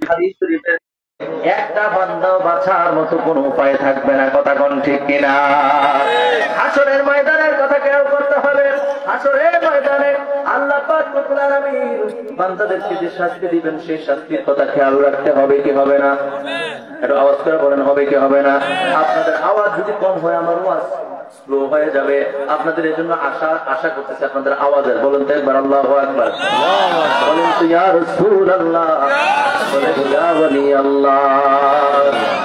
হাদিস শরীফের একটা বান্দাও বাঁচার মতো কোনো উপায় থাকবে না। কথা কোন ঠিক কিনা? হাসরের ময়দানের কথা খেয়াল করতে হবে। হাসরের ময়দানে আল্লাহ পাক রব্বুল আলামিন বান্দাদেরকে যে শাস্তি দিবেন সেই শাস্তির কথা খেয়াল রাখতে হবে কি হবে না? একটু আওয়াজ করে বলেন, হবে কি হবে না? আপনাদের আওয়াজ যদি কম হয় আমার আওয়াজ স্লো হয়ে যাবে। আপনাদের এই জন্য আশা করতেছি আপনাদের আওয়াজের। বলুন তো একবার আল্লাহু আকবার, বলেন তো ইয়া রাসূলুল্লাহ, বলেন ইয়া ওয়ালি আল্লাহ।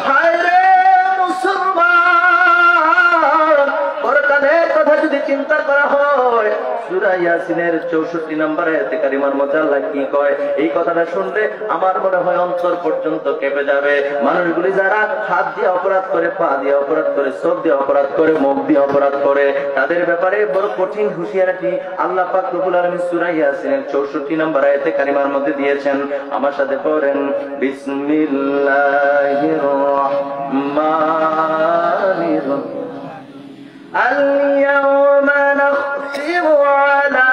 হায় রে মুসলমান, পরকালের কথা যদি চিন্তা করা হয়, সূরা ইয়াসিনের 64 নম্বর আয়াতে কারিমার মধ্যে আল্লাহ কি কয়, এই কথাটা শুনলে আমার মনে হয় অন্তর পর্যন্ত কেঁপে যাবে। মানুষগুলি যারা হাত দিয়ে অপরাধ করে, পা দিয়ে অপরাধ করে, চোখ দিয়ে অপরাধ করে, মুখ দিয়ে অপরাধ করে, তাদের ব্যাপারে বড় কঠিন হুঁশিয়ারিটি আল্লাহ পাক রব্বুল আলামিন সূরা ইয়াসিনের 64 নম্বর আয়াতে কারিমার মধ্যে দিয়েছেন। আমার সাথে পড়েন, বিসমিল্লাহির রাহমানির রাহিম। اليوم نختم على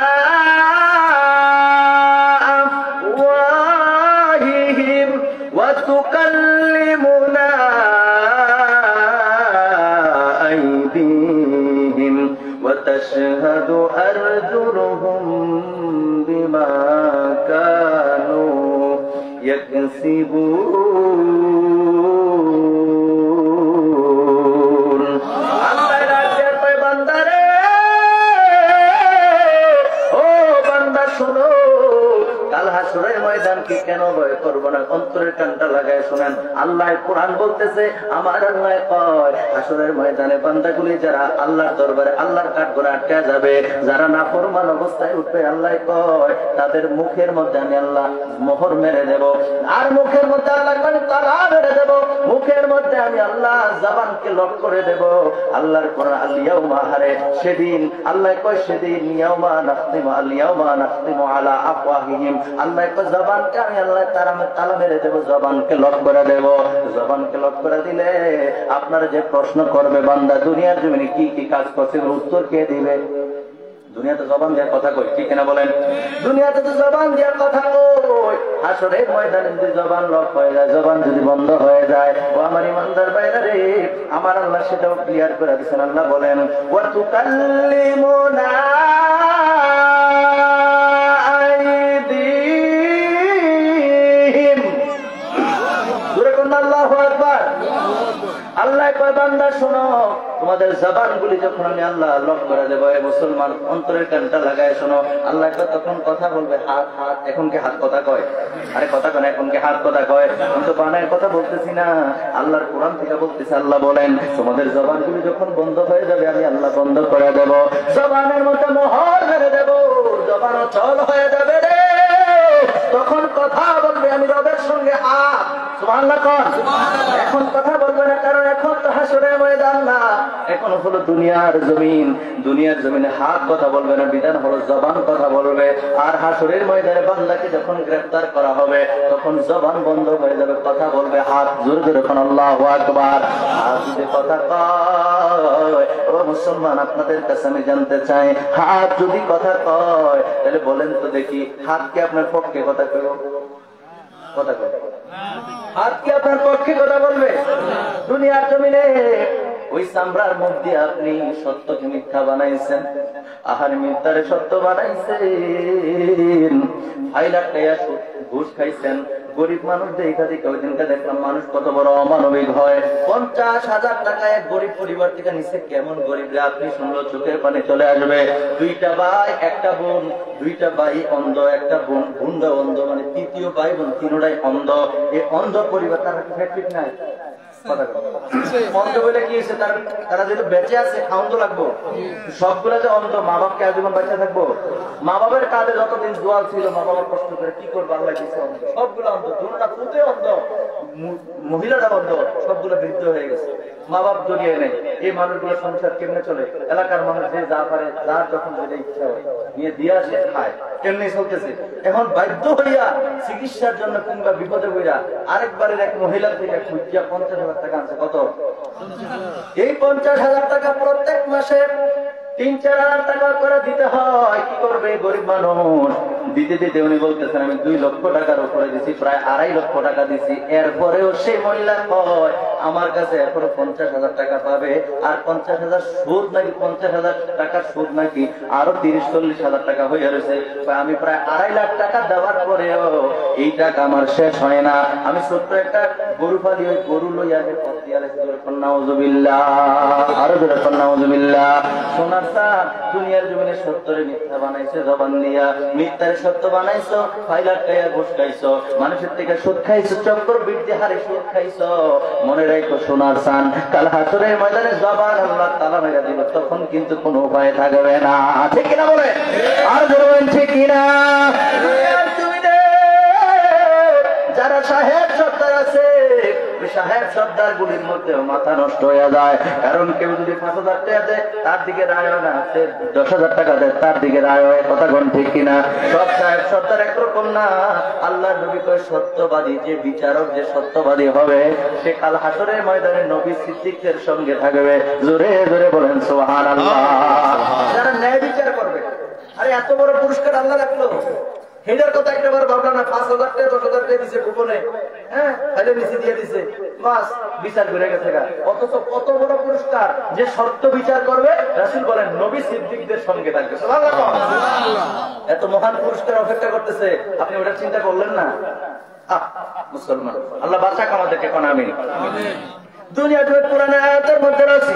أفواههم وتكلمنا أيديهم وتشهد أرجلهم بما كانوا يكسبون। হাসরের ময়দানকে কেন ভয় করবো না? অন্তরের কানটা লাগায় শোনেন। আল্লাহ কোরআন বলতেছে, আমার আল্লাহ কয় হাসরের ময়দানে বান্দাগুলি যারা আল্লাহর দরবারে আল্লাহর কাঠগড়ায় আটকে যাবে, যারা নাফরমান অবস্থায় উঠবে, আল্লাহ কয় তাদের মুখের মধ্যে আমি আল্লাহ মোহর মেরে দেব। আর মুখের মধ্যে আল্লাহ তালা মেরে দেব। মুখের মধ্যে আমি আল্লাহ জবানকে লক করে দেব। আল্লাহর কোরআন আল-ইয়াউমা, হারে সেদিন আল্লাহ কয় সেদিন ইয়াউমা নাখতিমু আল-ইয়াউমা নাখতিমু আলা আফওয়াহিহিম, আল্লাহ কয় জবানকে আমি আল্লাহ তালা মেরে দেব, জবানকে লক করে দেব। জবানকে লক করে দিলে আপনারা যে প্রশ্ন করবে বান্দা দুনিয়ার জমিনে কি কি কাজ করছে, উত্তর কে দিবে? দুনিয়াতে জবান দেওয়ার কথা কই, ঠিক না বলেন? দুনিয়াতে তো জবান দেওয়ার কথা কই, হাসরের ময়দানে যদি জবান লক হয়ে যায়, জবান যদি বন্ধ হয়ে যায়, ও আমার ইমানদার ভাইরা রে, আমার আল্লাহ সেটাও ক্লিয়ার করে দিয়েছেন। আল্লাহ বলেন, ওয়া তুকাল্লিমুনা আইদিহিম। জোরে কোন আল্লাহু আকবার। আল্লাহ কয় বান্দা শোনো, তোমাদের জবানগুলি যখন আমি আল্লাহ লক করে দেবো, মুসলমান অন্তরের কানটা লাগায় শোনো। আল্লাহ তখন কথা বলবে হাত হাত। এখন কি হাত কথা কয়? আরে কথা কয় না, এখন কি হাত কথা কয়? আমি তো বানায় কথা বলতেছি না, আল্লাহর কোরআন থেকে বলতেছি। আল্লাহ বলেন তোমাদের জবানগুলি যখন বন্ধ হয়ে যাবে, আমি আল্লাহ বন্ধ করে দেব, জবানের মধ্যে মোহর মেরে দেব, জবান অচল হয়ে যাবে রে। তখন কথা বলবে আমি রবের সঙ্গে হাত। সুবহানাল্লাহ কোন? এখন কথা বলবে না, কারণ এখন তো হাসরের ময়দান না, এখন হলো দুনিয়ার জমিন। দুনিয়ার জমিনে হাত কথা বলবে না, বিধান হলো জবান কথা বলবে। আর হাসরের ময়দানে বান্দাকে যখন গ্রেফতার করা হবে, তখন জবান বন্ধ হয়ে যাবে, কথা বলবে হাত। জোরে জোরে কোন আল্লাহু আকবার। হাত যদি কথা কয়, ও মুসলমান আপনাদের কাছে আমি জানতে চাই, হাত যদি কথা কয় তাহলে বলেন তো দেখি, হাত কি আপনার পক্ষে কথা কইব? কথা কয়? হাত কি আপনার পক্ষে কথা বলবে? দুনিয়ার জমিনে ওই চামড়ার মুখ দিয়ে আপনি সত্যকে মিথ্যা বানাইছেন, আহার মিথ্যারে সত্য বানাইছেন, 5 লাখ টাকা ঘুষ খাইছেন। গরিব মানুষ দেখা দেখে ওই দিনটা দেখলাম মানুষ কত বড় অমানবিক হয়। 50,000 টাকা এক গরিব পরিবার থেকে নিচে কেমন গরিব রে, আপনি শুনলো চোখের পানি চলে আসবে। 2টা ভাই একটা বোন, 2টা ভাই অন্ধ, একটা বোন বোনটা অন্ধ, মানে 3য় ভাই বোন 3টাই অন্ধ। এই অন্ধ পরিবার তারা ঠিক নাই? অন্ধ বলে কি হয়েছে? তারা যেহেতু বেঁচে আছে খাওয়ান তো লাগবো। সবগুলা যে অন্ধ, মা বাপকে আজীবন বেঁচে থাকবো? মা বাবার কাঁধে যতদিন জোয়াল ছিল, মা বাবার কষ্ট করে কি করবো, আল্লাহ কিছু অন্ধ, সবগুলো অন্ধ। দুটা পুঁতে অন্ধ, মহিলাটা অন্ধ, সবগুলো বৃদ্ধ হয়ে গেছে, মা বাপ জড়িয়ে নেই। এই মানুষগুলো সংসার কেমনে চলে? এলাকার মানুষ যে যা পারে, যার যখন যেটা ইচ্ছা হয় নিয়ে দিয়ে আসে খায়, কেমনি চলতেছে। এখন বাধ্য হইয়া চিকিৎসার জন্য কিংবা বিপদে হইয়া আরেকবারের এক মহিলার থেকে খুঁজিয়া 50,000 টাকা আনছে। কত? এই 50,000 টাকা প্রত্যেক মাসে 3-4 হাজার টাকা করে দিতে হয়। কি করবে গরিব মানুষ? দিতে দিতে উনি বলতেছেন আমি 2 লক্ষ টাকার উপরে দিছি, প্রায় 2.5 লক্ষ টাকা দিছি। এরপরেও সেই মহিলা কয় আমার কাছে এরপরে 50,000 টাকা পাবে, আর 50,000 সুদ নাকি, 50,000 টাকার সুদ নাকি আরো 30-40,000 টাকা হয়ে রয়েছে। আমি প্রায় 2.5 লাখ টাকা দেওয়ার পরেও এই টাকা আমার শেষ হয় না। আমি ছোট্ট একটা গরু পালি, ওই গরু লইয়া পথ দিয়ে নাউযুবিল্লাহ, আরো জোরে নাউযুবিল্লাহ। সোনার স্যার দুনিয়ার জমিনে সত্যরে মিথ্যা বানাইছে, জবান দিয়া মিথ্যারে সত্য বানাইছো, ফাইলার খাইয়া ঘুষ খাইছো, মানুষের থেকে সুদ খাইছো, চক্কর বৃদ্ধি হারে সুদ খাইছো। মনে রাখো সোনার সান, কাল হাসরের ময়দানে জবান আল্লাহ তাআলা মেরে দিল, তখন কিন্তু কোনো উপায় থাকবে না। ঠিক কিনা বলে? আর বলবেন ঠিক কিনা? যারা সাহেব সর্দার আছে, সাহেব সর্দার গুলির মধ্যে মাথা নষ্ট হয়ে যায়। কারণ কেউ যদি 5,000 টাকা দেয় তার দিকে রায় হয় না, 10,000 টাকা দেয় তার দিকে রায় হয়। কথা কোন ঠিক কিনা? সব সাহেব সর্দার একরকম না। আল্লাহ নবী কয় সত্যবাদী যে বিচারক, যে সত্যবাদী হবে সে কাল হাসরের ময়দানে নবী সিদ্দিকদের সঙ্গে থাকবে। জোরে জোরে বলেন সুবহানাল্লাহ। যারা ন্যায় বিচার করবে, আরে এত বড় পুরস্কার আল্লাহ রাখলো, হেডার কথা একটা বার ভাবলা না। 5,000 টাকা 10,000 টাকা দিছে গোপনে, হ্যাঁ তাহলে নিচে দিয়ে দিছে, বাস বিচার করে গেছে। অথচ কত বড় পুরস্কার, যে সত্য বিচার করবে রাসূল বলেন নবী সিদ্দিকদের সঙ্গে থাকবে। সুবহানাল্লাহ। এত মহান পুরস্কার অপেক্ষা করতেছে, আপনি ওটা চিন্তা করলেন না? মুসলমান আল্লাহ বাঁচাক আমাদেরকে, কোন আমিন। দুনিয়া জুড়ে কোরআনের আয়াতের মধ্যে আছি,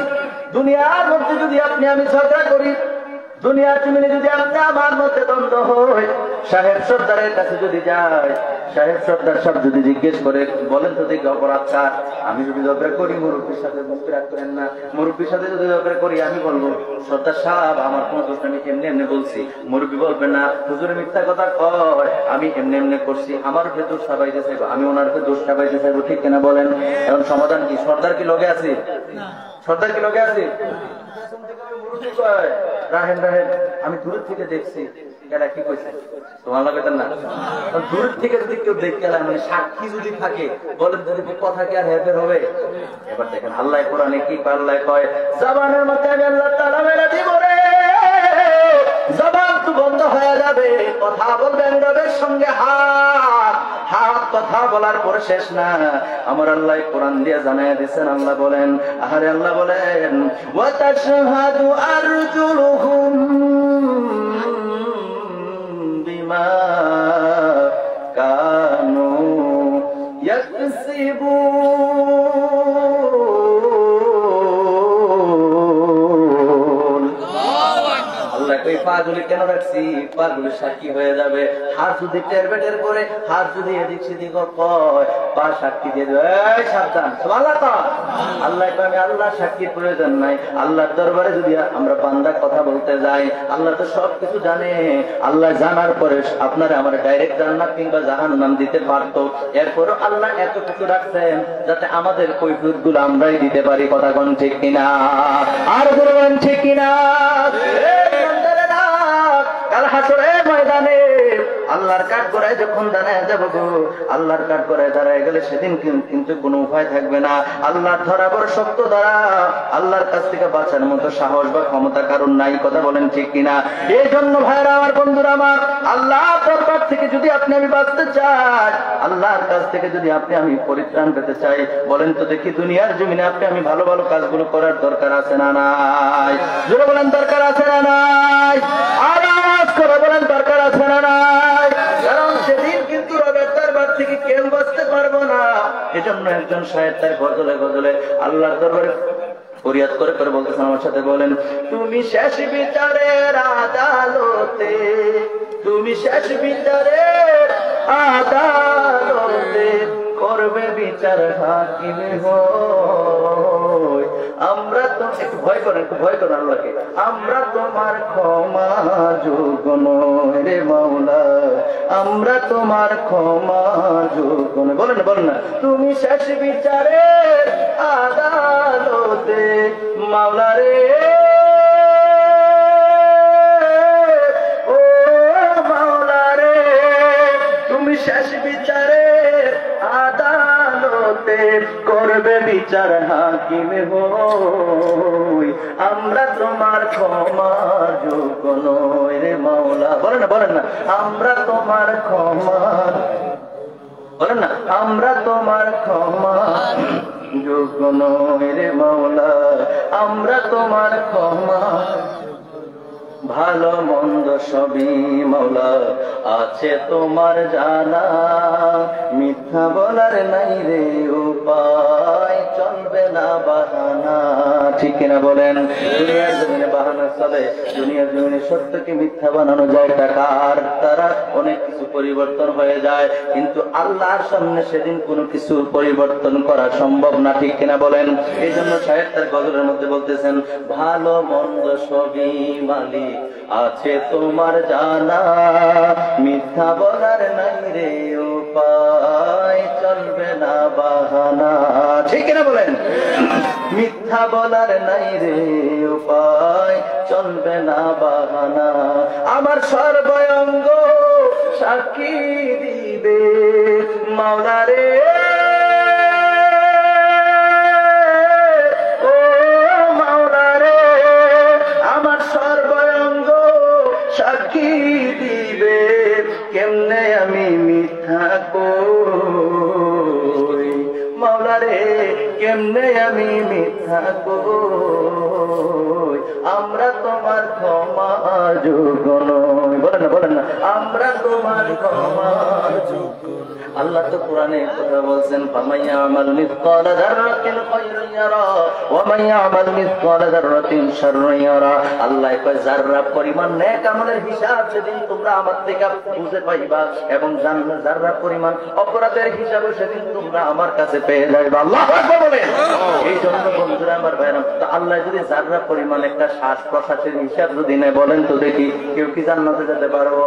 দুনিয়ার মধ্যে যদি আপনি আমি ঝগড়া করি, দুনিয়ার জমিনে যদি আপনি আমার মধ্যে দ্বন্দ্ব হয়, সাহেব সর্দারের কাছে যদি যায়, সাহেব সর্দার সব যদি জিজ্ঞেস করে বলেন তো দেখি অপরাধ কার, আমি যদি ঝগড়া করি মুরব্বীর সাথে, মুখ রাগ করেন না, মুরব্বীর সাথে যদি ঝগড়া করি আমি বলবো সর্দার সাহেব আমার কোন দোষ, আমি এমনি এমনি বলছি। মুরব্বী বলবেন না হুজুরে মিথ্যা কথা কয়, আমি এমনি এমনি করছি, আমার উপরে দোষ চাপাইতে চাইবো, আমি ওনার উপরে দোষ চাপাইতে চাইবো। ঠিক কিনা বলেন? এখন সমাধান কি? সর্দার কি লগে আছে? সর্দার কি লগে আছে? রাহেন রাহেন, আমি দূর থেকে দেখছি, এরা কি কইছে তোমার লাগে না? দূর থেকে যদি কেউ দেখতে মানে সাক্ষী যদি থাকে, বলেন যদি কথা কি আর হেরফের হবে? এবার দেখেন আল্লাহ কোরআনে কি আল্লাহ কয়, জবানের মধ্যে আমি আল্লাহ তাআলা মেরে দিব রে, জবান তো বন্ধ হয়ে যাবে, কথা বলবে আমি রবের সঙ্গে হাত হাত, কথা বলার পরে শেষ না। আমার আল্লাহ কোরআন দিয়ে জানায় দিয়েছেন, আল্লাহ বলেন, আহারে আল্লাহ বলেন, ওয়া তাশহাদু আরজুলুহুম বিমা কানু ইয়াকসিবুন। আল্লাহ কই পাগুলি কেন রাখছি? পাগুলি সাক্ষী হয়ে যাবে। হাত যদি টেরবেটের করে, হাত যদি এদিক সেদিক কয়, পা সাক্ষী দিয়ে দেবে, এই সাবধান। সুবহানাল্লাহ। আল্লাহ কয় আমি আল্লাহ সাক্ষীর প্রয়োজন নাই। আল্লাহর দরবারে যদি আমরা বান্দা কথা বলতে যাই, আল্লাহ তো সবকিছু জানে। আল্লাহ জানার পরে আপনারা আমার ডাইরেক্ট জান্নাত কিংবা জাহান্নাম দিতে পারতো, এরপরও আল্লাহ এত কিছু রাখছেন যাতে আমাদের কৈফিয়ত গুলো আমরাই দিতে পারি। কথা কোন ঠিক কিনা? আর বলবেন ঠিক কিনা? কাল হাসরের ময়দানে আল্লাহর কাঠ গড়ায় যখন দাঁড়ায় যাবো গো, আল্লাহর কাঠ গড়ায় দাঁড়ায় গেলে সেদিন কিন্তু কোনো উপায় থাকবে না। আল্লাহর ধরা বড় শক্ত দ্বারা, আল্লাহর কাছ থেকে বাঁচার মতো সাহস বা ক্ষমতা কারণ নাই। কথা বলেন ঠিক কিনা? এই জন্য ভাইরা আমার, বন্ধুরা আমার, আল্লাহর দরবার থেকে যদি আপনি আমি বাঁচতে চাই, আল্লাহর কাছ থেকে যদি আপনি আমি পরিত্রাণ পেতে চাই, বলেন তো দেখি দুনিয়ার জমিনে আপনি আমি ভালো ভালো কাজগুলো করার দরকার আছে না নাই? জোরে বলেন দরকার আছে না নাই? আওয়াজ করে বলেন দরকার আছে না নাই? কারণ সেদিন কিন্তু রবের দরবার থেকে কেউ বাঁচতে পারবো না। এজন্য একজন সাহেব তার গজলে গজলে আল্লাহর দরবারে ফরিয়াদ করে করে বলতেছেন, আমার সাথে বলেন, তুমি শেষ বিচারের আদালতে, তুমি শেষ বিচারের আদালতে করবে বিচার হাকিম হই। আমরা তো একটু ভয় করেন, একটু ভয় করেন আল্লাহকে, আমরা তোমার ক্ষমা যোগ্য নই রে মাওলা, আমরা তোমার ক্ষমা যোগ্য নই। বলেন না, বলেন না, তুমি শেষ বিচারের আদালতে মাওলা রে, ও মাওলা রে, তুমি শেষ বিচারের আদালতে করবে বিচার হাকিম হই। আমরা তোমার ক্ষমার যোগ্য নই রে মাওলা। বলেন না, বলেন না, আমরা তোমার ক্ষমার, বলেন না, আমরা তোমার ক্ষমা যোগ্য নই রে মাওলা, আমরা তোমার ক্ষমা। ভালো মন্দ সবই মাওলা আছে তোমার জানা, মিথ্যা বলার নাই রে উপায়, চলবে না বাহানা। ঠিক কিনা বলেন? দুনিয়ার জমিনে বাহানা চলে, দুনিয়ার জমিনে সত্যকে মিথ্যা বানানো যায়, টাকার তারা অনেক কিছু পরিবর্তন হয়ে যায়, কিন্তু আল্লাহর সামনে সেদিন কোনো কিছু পরিবর্তন করা সম্ভব না। ঠিক কিনা বলেন? এই জন্য সাহেব তার গজলের মধ্যে বলতেছেন, ভালো মন্দ সবই মালিক আছে তোমার জানা, মিথ্যা বলার নাই রে উপায়, চলবে না বাহানা। ঠিক না বলেন? মিথ্যা বলার নাই রে উপায়, চলবে না বাহানা। আমার সর্বাঙ্গ সাক্ষী দিবে মাওলা রে, সাক্ষী দিবে কেমনে আমি মিথ্যা কই মাওলা রে, কেমনে আমি মিথ্যা কই, আমরা তোমার ক্ষমা যোগ্য নই। বলেন না, বলেন না, আমরা তোমার ক্ষমা যোগ্য। আল্লাহ তো কোরআনে কথা বলছেন, ফামাইয়া আমাল মিসকাল যাররাতিন খায়রান ইয়ারা ওয়া মাইয়া আমাল মিসকাল যাররাতিন শাররান ইয়ারা। আল্লাহ কয় যাররা পরিমাণ নেক আমলের হিসাব সেদিন তোমরা আমার থেকে বুঝে পাইবা, এবং যাররা পরিমাণ অপরাধের হিসাব সেদিন তোমরা আমার কাছে পেয়ে যাইবা। আল্লাহু আকবার বলেন। এই জন্য বন্ধুরা আমার ভাইরা, তো আল্লাহ যদি যাররা পরিমাণ একটা শ্বাস প্রশ্বাসের হিসাব যদি নেয়, বলেন তো দেখি কেউ কি জান্নাতে যেতে পারবো?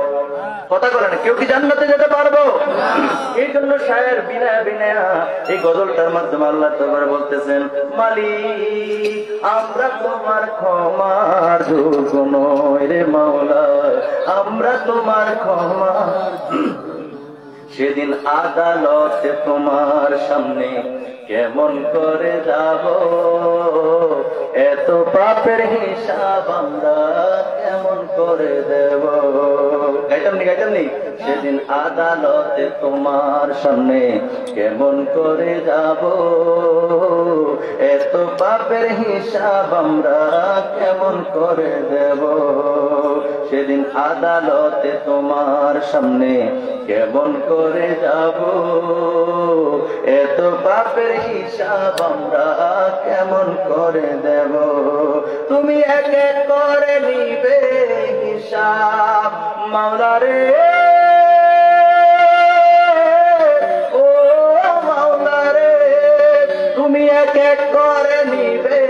কথা বলেন, কেউ কি জান্নাতে যেতে পারবো? এই জন্য শায়ের বিনায়া বিনায়া এই গজলটার মাধ্যমে আল্লাহ দরবারে বলতেছেন, মালিক আমরা তোমার ক্ষমার যোগ্য নই রে মাওলা, আমরা তোমার ক্ষমা। সেদিন আদালতে তোমার সামনে কেমন করে যাব, এত পাপের হিসাব আমরা কেমন করে দেব। গাইতামনি গাইতামনি, সেদিন আদালতে তোমার সামনে কেমন করে যাব, এত পাপের হিসাব আমরা কেমন করে দেব। সেদিন আদালতে তোমার সামনে কেমন করে যাব, এত পাপের হিসাব আমরা কেমন করে দেব। তুমি এক এক করে নিবে হিসাব মাওলা রে, ও মাওলা রে, তুমি এক এক করে নিবে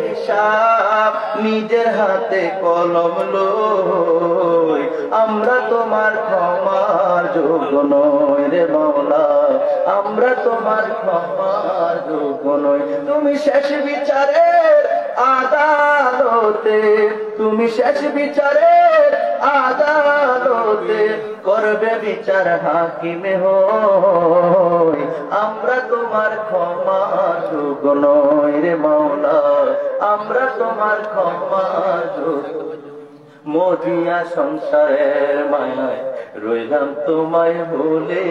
হিসাব, নিজের হাতে কলম লই আমরা তোমার ক্ষমার যোগ্য নই রে মাওলা, আমরা তোমার ক্ষমার যোগ্য নই। তুমি শেষ বিচারের আদালতে, তুমি শেষ বিচারের আদালতে করবে বিচার হাকিমে হই, আমরা তোমার ক্ষমার যোগ্য নই রে মাওলা, আমরা তোমার ক্ষমার যোগ্য। মজিয়া সংসারের মায়ায় রইলাম তোমায় ভুলে,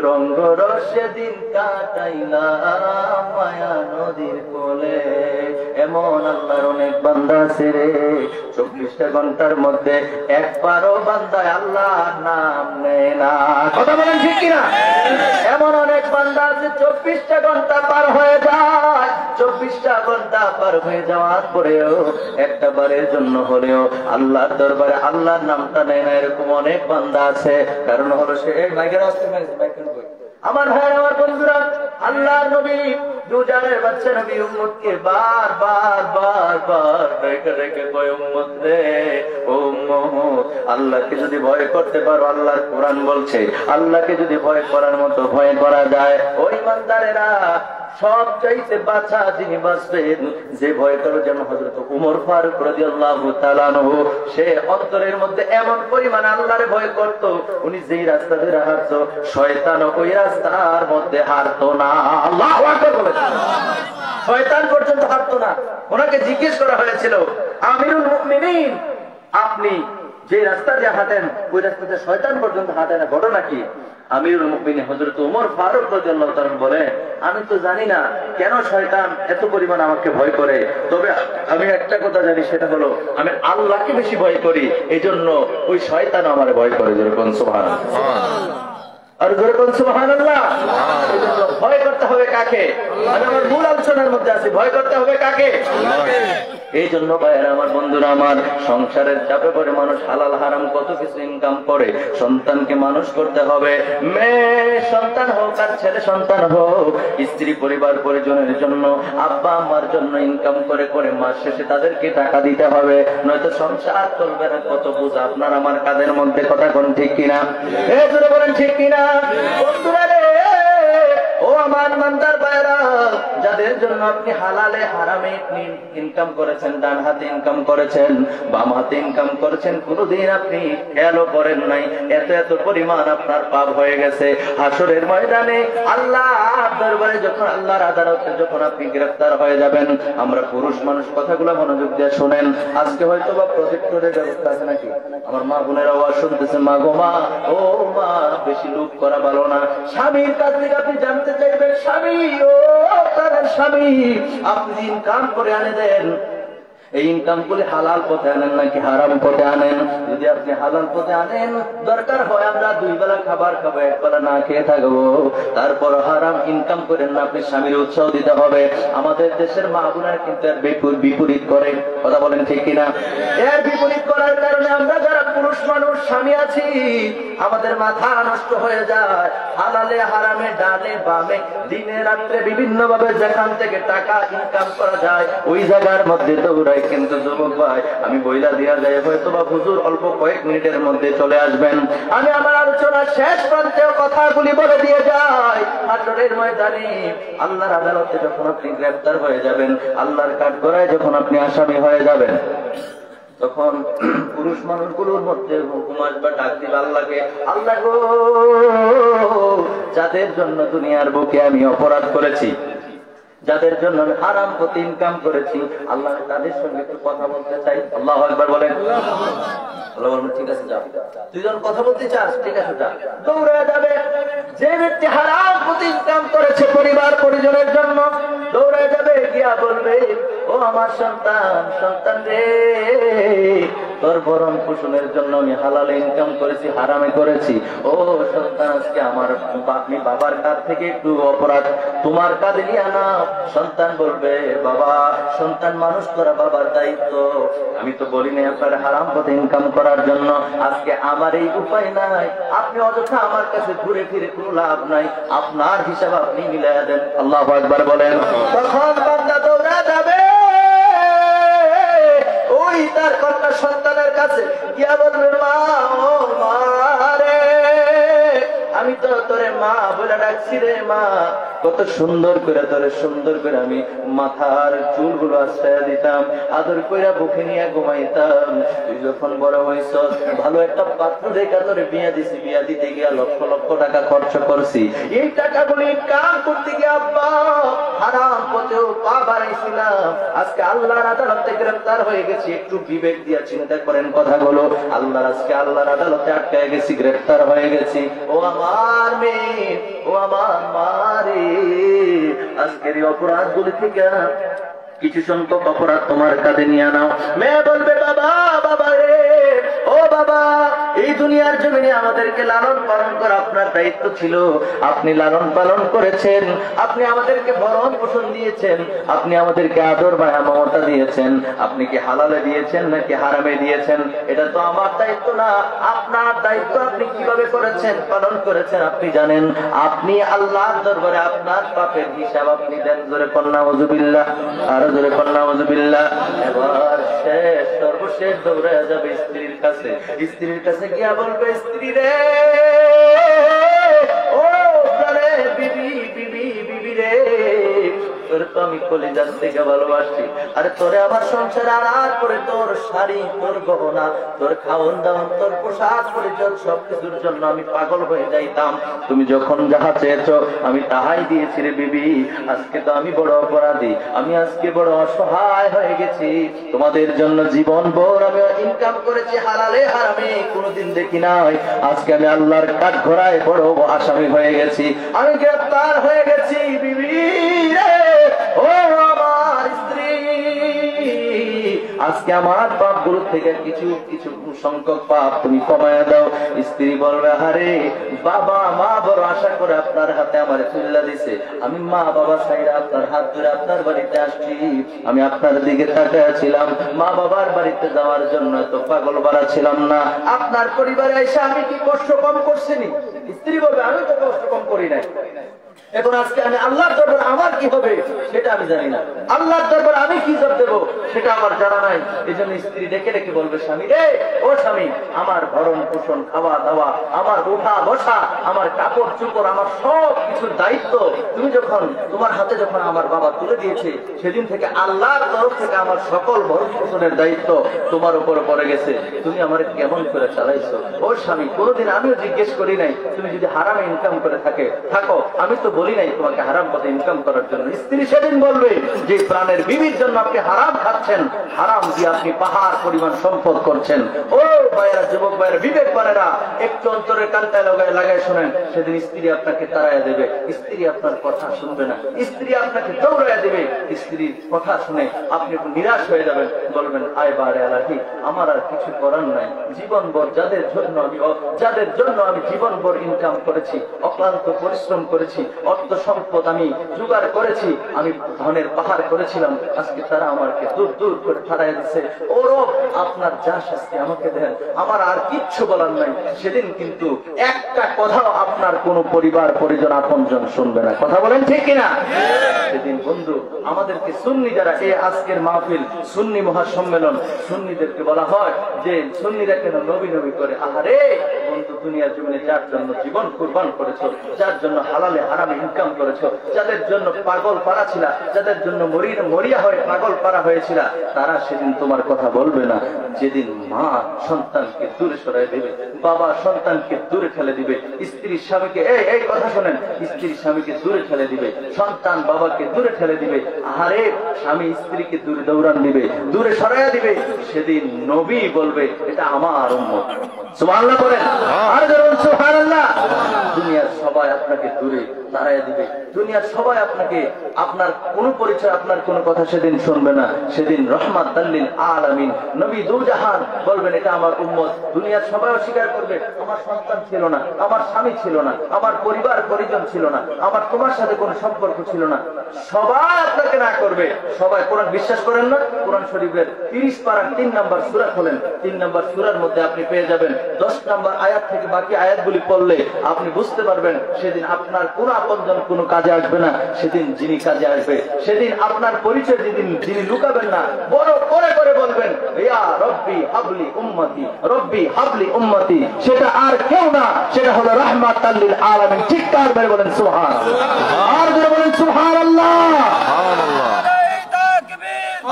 রঙ্গরসে দিন কাটাইলাম মায়া নদীর কোলে। এমন আল্লাহর অনেক বান্দা আছে রে, 24টা ঘন্টার মধ্যে একবারও বান্দায় আল্লাহর নাম নেয় না। কথা বলেন ঠিক কিনা? এমন অনেক বান্দা আছে 24টা ঘন্টা পার হয়ে যায়, 24টা ঘন্টা পার হয়ে যাওয়ার পরেও একটা বারের জন্য হলেও আল্লাহর দরবারে আল্লাহর নামটা নেয় না, এরকম অনেক বান্দা আছে। কারণ হলো সে আমার ভাই আমার বন্ধুরা, আল্লাহর নবী দুজানের বাচ্চা নবী উম্মতকে বার বার বার বার রেখে রেখে কয়, উম্মত রে ও উম্মত, আল্লাহকে যদি ভয় করতে পারো, আল্লাহর কোরআন বলছে আল্লাহকে যদি ভয় করার মতো ভয় করা যায়, ওই ইমানদারেরা সবচাইতে বাঁচা যিনি বাঁচবেন, যে ভয় করে যেন হযরত ওমর ফারুক রাদিয়াল্লাহু তাআলা আনহু, সে অন্তরের মধ্যে এমন পরিমাণ আল্লাহরে ভয় করত, উনি যেই রাস্তা ধরে হাঁটতো শয়তান ওই রাস্তার মধ্যে হাঁটতো না। আল্লাহু আকবার বলেন। শয়তান পর্যন্ত হাঁটতো না। ওনাকে জিজ্ঞেস করা হয়েছিল, আমিরুল মুমিনিন, আপনি যে রাস্তা দিয়ে হাঁটেন ওই রাস্তাতে শয়তান পর্যন্ত হাঁটে না, ঘটনা কি? আমিরুল মুমিনিন হযরত ওমর ফারুক রাদিয়াল্লাহু তাআলা বলে, আমি তো জানি না কেন শয়তান এত পরিমাণ আমাকে ভয় করে, তবে আমি একটা কথা জানি, সেটা হলো আমি আল্লাহকে বেশি ভয় করি, এজন্য ওই শয়তান আমার ভয় করে। যেরকম সুবহানাল্লাহ, আর যেরকম সুবহানাল্লাহ। এজন্য ভয় করতে হবে কাকে? আমি আমার মূল আলোচনার মধ্যে আছি, ভয় করতে হবে কাকে? এই জন্য ভাইয়েরা আমার, বন্ধুরা আমার, সংসারের চাপে পড়ে মানুষ হালাল হারাম কত কিছু ইনকাম করে, সন্তানকে মানুষ করতে হবে। মেয়ে সন্তান হোক আর ছেলে সন্তান হোক, স্ত্রী পরিবার পরিজনের জন্য, আব্বা আম্মার জন্য ইনকাম করে করে মাস শেষে তাদেরকে টাকা দিতে হবে, নয়তো সংসার চলবে না। কত বোঝা আপনার আমার কাঁধের মধ্যে, কথা কোন ঠিক কিনা? এই জন্য বলেন ঠিক কিনা? বন্ধুরা রে, ও আমার ইমানদার ভাইরা, যাদের জন্য আপনি হালালে হারামে ইনকাম করেছেন, ডান হাতে ইনকাম করেছেন, বাম হাতে ইনকাম করেছেন, কোনদিন আপনি খেয়ালও করেন নাই, এত এত পরিমাণ আপনার পাপ হয়ে গেছে। হাসরের ময়দানে আল্লাহর দরবারে যখন, আল্লাহর আদালতে যখন আপনি গ্রেফতার হয়ে যাবেন, আমরা পুরুষ মানুষ কথাগুলো মনোযোগ দিয়ে শোনেন। আজকে হয়তো বা প্রজেক্টরের ব্যবস্থা আছে নাকি? আমার মা বোনেরা আওয়াজ শুনতেছে, মা গো মা, ও মা, বেশি লোভ করা ভালো না। স্বামীর কাছ থেকে আপনি জানতে চাইবেন, স্বামী ও তার স্বামী, আপনি ইনকাম করে আনে দেন, এই ইনকাম গুলি হালাল পথে আনেন নাকি হারাম পথে আনেন? যদি আপনি হালাল পথে আনেন, দরকার হয় আমরা 2 বেলা খাবার খাবো, 1 বেলা না খেয়ে থাকবো, তারপর হারাম ইনকাম করেন না, আপনি স্বামীর উৎসাহ দিতে হবে। আমাদের দেশের মা বোনেরা কিন্তু এর বিপরীত করে, কথা বলেন ঠিক কিনা? এর বিপরীত করার কারণে আমরা যারা পুরুষ মানুষ স্বামী আছি, আমাদের মাথা নষ্ট হয়ে যায়। হালালে হারামে, ডানে বামে, দিনে রাত্রে বিভিন্ন ভাবে যেখান থেকে টাকা ইনকাম করা যায় ওই জায়গার মধ্যে দৌড়াই। কিন্তু যুবক ভাই, আমি বইলা দিয়া যাই, হয়তো বা হুজুর অল্প কয়েক মিনিটের মধ্যে চলে আসবেন, আমি আমার আলোচনার শেষ প্রান্তে কথাগুলি বলে দিয়ে যাই। হাসরের ময়দানে আল্লাহর আদালতে যখন আপনি গ্রেফতার হয়ে যাবেন, আল্লাহর কাঠগড়ায় যখন আপনি আসামি হয়ে যাবেন, তখন পুরুষ মানুষগুলোর মধ্যে হুকুম আসবে, ডাক দিবে আল্লাহকে, আল্লাহ গো, যাদের জন্য দুনিয়ার বুকে আমি অপরাধ করেছি, যাদের জন্য আমি হারাম পথে ইনকাম করেছি, আল্লাহ তাদের সঙ্গে একটু কথা বলতে চাই। আল্লাহু আকবার বলেন। আল্লাহ বলবেন, ঠিক আছে যাও, তুই যখন কথা বলতে চাস, ঠিক আছে যা। দৌড়ে যাবে। যে ব্যক্তি হারাম পথে ইনকাম করেছে পরিবার পরিজনের জন্য, দৌড়ে যাবে, গিয়া বলবে, ও আমার সন্তান, সন্তান রে, তোর ভরণ পোষণের জন্য আমি হালালে ইনকাম করেছি, হারামে করেছি। ও সন্তান, আজকে আমার আপনি বাবার কাছ থেকে একটু অপরাধ তোমার কাঁধে নিয়ে আনা। সন্তান বলবে, বাবা, সন্তান মানুষ করা বাবার দায়িত্ব, আমি তো বলি না আপনার হারাম পথে ইনকাম করার জন্য, আজকে আমার এই উপায় নাই, আপনি অযথা আমার কাছে ঘুরে ফিরে কোনো লাভ নাই, আপনার হিসাব আপনি মিলাইয়া দেন। আল্লাহু আকবার বলেন। তখন বান্দা দৌড়া যাবে ওই তার কন্যা সন্তানের কাছে, গিয়া বলবে, মা, ও মা রে, আমি তো তোরে মা বলে ডাকছি রে মা, কত সুন্দর করে তোরে সুন্দর করে আমি মাথার চুলগুলো আশ্রয় দিতাম, আদর করে বুকে নিয়ে ঘুমাইতাম, তুই যখন বড় হয়েছ, ভালো একটা পাত্র দেখা তোরে বিয়া দিছি, বিয়া দিতে গিয়া লক্ষ লক্ষ টাকা খরচ করছি, এই টাকাগুলি কাম করতে গিয়ে আব্বা হারাম পথেও পা বাড়াইছিলাম, আজকে আল্লাহর আদালতে গ্রেফতার হয়ে গেছি, একটু বিবেক দিয়া চিন্তা করেন কথাগুলো, আল্লাহর আজকে আল্লাহর আদালতে আটকায় গেছি, গ্রেফতার হয়ে গেছি। ও আমার মেয়ে, ও আমার মারে, আজকের এই অপরাধগুলি থেকে কিছু সংখ্যক অপরাধ তোমার কাঁধে নিয়ে নাও। মেয়ে বলবে, বাবা, বাবা রে, ও বাবা, এই দুনিয়ার জমিনে আমাদেরকে লালন পালন করা আপনার দায়িত্ব ছিল, আপনি লালন পালন করেছেন, আপনি আমাদেরকে ভরণ পোষণ দিয়েছেন, আপনি আমাদেরকে আদর মায়া মমতা দিয়েছেন, আপনি কি হালালে দিয়েছেন নাকি হারামে দিয়েছেন, এটা তো আমার দায়িত্ব না, আপনার দায়িত্ব, আপনি কিভাবে করেছেন, পালন করেছেন আপনি জানেন, আপনি আল্লাহর দরবারে আপনার পাপের হিসাব আপনি দেন। জোরে কন্যা ওযুবিল্লাহ, আর জোরে কন্যা ওযুবিল্লাহ। এবার শেষ, সর্বশেষ দৌড়ে যাবে স্ত্রীর কাছে, স্ত্রীর কাছে গিয়া বলবে, স্ত্রী রে, ও প্রাণের বিবি, বিবি, বিবি রে, তোরে তো আমি কলিজার থেকে ভালোবাসি। আরে তোরে আমার সংসারে আনার পরে তোর শাড়ি, তোর গহনা, তোর খাওন দাওন, তোর পোশাক পরিচ্ছদ সবকিছুর জন্য আমি পাগল হয়ে যাইতাম। তুমি যখন যাহা চেয়েছো আমি তাহাই দিয়েছি রে বিবি। আজকে তো আমি বড় অপরাধী, আমি আজকে বড় অসহায় হয়ে গেছি। তোমাদের জন্য জীবন ভর আমি ইনকাম করেছি, হালালে হারামে কোনোদিন দেখি নাই। আজকে আমি আল্লাহর কাঠ ঘোড়ায় বড় আসামি হয়ে গেছি, আমি গ্রেফতার হয়ে গেছি। বিবি রে, ও আমার স্ত্রী, আজকে আমার পাপ গুলো থেকে কিছু কিছু সংখ্যক পাপ তুমি কমায় দাও। স্ত্রী বলবে, আরে বাবা মা বড় আশা করে আপনার হাতে আমার তুল্লা দিছে, আমি মা বাবা সাইরা আপনার হাত ধরে আপনার বাড়িতে আসছি। আমি আপনার দিকে তাকায় ছিলাম, মা বাবার বাড়িতে যাওয়ার জন্য তো পাগল বাড়া ছিলাম না। আপনার পরিবারে এসে আমি কি কষ্ট কম করছিনি? স্ত্রী বলবে, আমি তো কষ্ট কম করি নাই। এখন আজকে আমি আল্লাহর দরবারে আমার কি হবে সেটা আমি জানি না, আল্লাহর দরবারে আমি কি জবাব দেবো সেটা আমার জানা নাই। এই জন্য স্ত্রী ডেকে ডেকে বলবে, স্বামী রে, ও স্বামী, আমার ভরণ পোষণ, খাওয়া দাওয়া, আমার উঠা বসা, আমার কাপড় চোপড়, আমার সব কিছুর দায়িত্ব তুমি যখন তোমার হাতে যখন আমার বাবা তুলে দিয়েছে, সেদিন থেকে আল্লাহর তরফ থেকে আমার সকল ভরণ পোষণের দায়িত্ব তোমার উপরে পড়ে গেছে। তুমি আমার কেমন করে চালাইছো? ও স্বামী, কোনোদিন আমিও জিজ্ঞেস করি নাই তুমি যদি হারামে ইনকাম করে থাকো, আমি তো বলি নাই তোমাকে হারাম পথে ইনকাম করার জন্য। স্ত্রী সেদিন বলবে যে প্রাণের বিবির জন্য আপনি হারাম খাচ্ছেন, হারাম দিয়ে আপনি পাহাড় পরিমাণ সম্পদ করছেন। ও ভাইয়েরা, যুবক ভাইয়েরা, বিবেক বানেরা, একটু অন্তরের কান্তায় লাগাই শোনেন। সেদিন স্ত্রী আপনাকে তাড়াইয়া দেবে, স্ত্রী আপনার কথা শুনবে না, স্ত্রী আপনাকে দৌড়াইয়া দেবে। স্ত্রীর কথা শুনে আপনি নিরাশ হয়ে যাবেন, বলবেন, আয় বারে আলাহি, আমার আর কিছু করার নাই। জীবনভর যাদের জন্য আমি জীবনভর ইনকাম করেছি, অক্লান্ত পরিশ্রম করেছি, অর্থ সম্পদ আমি জোগাড় করেছি, আমি ধনের পাহাড় করেছিলাম, আজকে তারা আমাকে দূর দূর করে তাড়াইয়া দিচ্ছে। ও রব, আপনার যা শাস্তি আমাকে দেন, আমার আর কিচ্ছু বলার নাই। সেদিন কিন্তু একটা কথাও আপনার কোন পরিবার পরিজন আপনজন শুনবে না। কথা বলেন ঠিক কিনা? সেদিন বন্ধু আমাদেরকে সুন্নি যারা, এই আজকের মাহফিল সুন্নি মহাসম্মেলন, সুন্নিদেরকে বলা হয় যে সুন্নিরা কেন নবী নবী করে? আহারে বন্ধু, দুনিয়ার জীবনে যার জন্য জীবন কুরবান করেছো, যার জন্য হালালে হারামে ইনকাম করেছো, যাদের জন্য পাগল পাড়া ছিল, যাদের জন্য মরিয়া হয়ে পাগল পাড়া হয়েছিল, তারা সেদিন তোমার কথা বলবে না। যেদিন মা সন্তানকে দূরে সরাই দেবে, বাবা সন্তানকে দূরে ঠেলে দিবে, স্ত্রীর স্বামীকে, এই কথা শোনেন, স্ত্রীর স্বামীকে দূরে ঠেলে দিবে, সন্তান বাবাকে দূরে ঠেলে দিবে, আহারে স্বামী স্ত্রীকে দূরে দৌড়ান দিবে, দূরে সরাইয়া দিবে। সেদিন নবী বলবে, এটা আমার উম্মত। সুবহানাল্লাহ বলেন, আর বলুন সুবহানাল্লাহ। দুনিয়ার সবাই আপনাকে দূরে তাড়াইয়া দিবে, দুনিয়ার সবাই আপনাকে, আপনার কোন পরিচয়, আপনার কোন কথা সেদিন শুনবে না। সেদিন রহমাতাল লিল আলামিন নবী দুজাহান বলবেন, এটা আমার উম্মত। দুনিয়ার সবাই অস্বীকার করবে, আমার সন্তান ছিল না, আমার স্বামী ছিল না, আমার পরিবার পরিজন ছিল না, আমার তোমার সাথে কোনো সম্পর্ক ছিল না, সবাই আপনাকে না করবে। সবাই কোরআন বিশ্বাস করেন না? কোরআন শরীফের 30 পারার 3 নম্বর সূরা খোলেন, 3 নম্বর সূরার মধ্যে আপনি পেয়ে যাবেন 10 নম্বর আয়াত থেকে বাকি আয়াতগুলি পড়লে আপনি বুঝতে পারবেন সেদিন আপনার কোন আপনজন কোনো কাজে আসবে না। সেদিন যিনি কাজে আসবে, সেদিন আপনার পরিচয় যিনি লুকাবেন না, বড় করে করে বলবেন, ইয়া রব্বি হাবলি উম্মতি, রব্বি হাবলি উম্মতি, সেটা আর কেউ না, সেটা হলো রাহমাতাল লিল আলামিন। চিৎকার করে বলেন সুবহানাল্লাহ, আর জোরে বলেন সুবহানাল্লাহ। সুবহানাল্লাহ,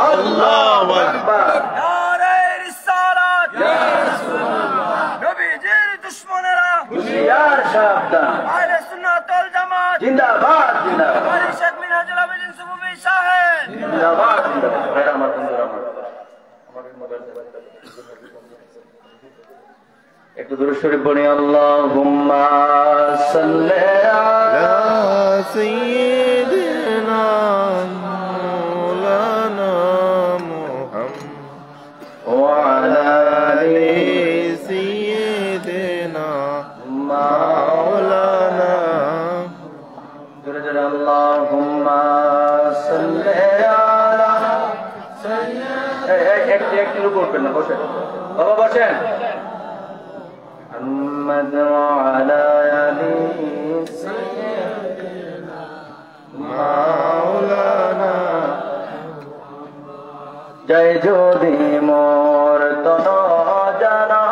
আল্লাহু আকবার, নারে রিসালাত, ইয়া রাসূলুল্লাহ, নবীজির দুশমনেরা হুশিয়ার সাবধান, আহলে সুন্নাত ওয়াল জামাত জিন্দাবাদ, জিন্দাবাদ, আলী শেখ মিনহাজুল আবেদিন সুফি সাহেব জিন্দাবাদ, জিন্দাবাদ। ভাইরা আমার, বন্ধুরা আমার, আমাদের মোবাইল একটু দরুদ শরীফ পড়ি। আল্লাহুম্মা সাল্লি আলা সাইয়্যিদিনা মাওলানা মুহাম্মদ ওয়া আলা আলি সাইয়্যিদিনা মাওলানা। জোরে জোরে আল্লাহুম্মা সাল্লি আলা সাইয়্যিদিনা। একটু রুকু করবেন না, বসেন বাবা, বসেন। محمد وعلى آله سيدنا مولانا। জয় যদি মোর তন জানা,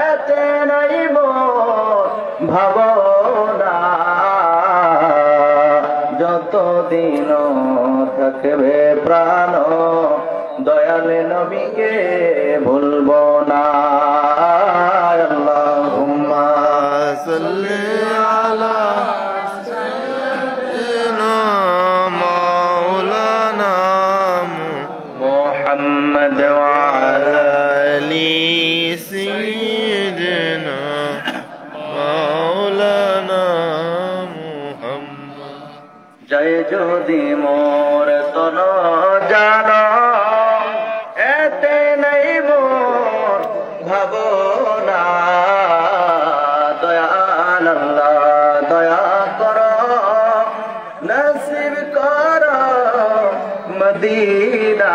এতে নাই মোর ভাবনা, যত রাখবে প্রাণ দয়ালে নবীকে ভুলবো না। আল্লাহুম্মা সাল্লি আলা সাইয়্যিদিনা মাওলানা মুহাম্মদ ওয়া আলা আলি সাইয়্যিদিনা মাওলানা মুহাম্মদ। জয় যদি মোর তন জানো এতে নাই মোর ভাবনা, দয়াল আল্লাহ দয়া করো নসিব করো মদিনা,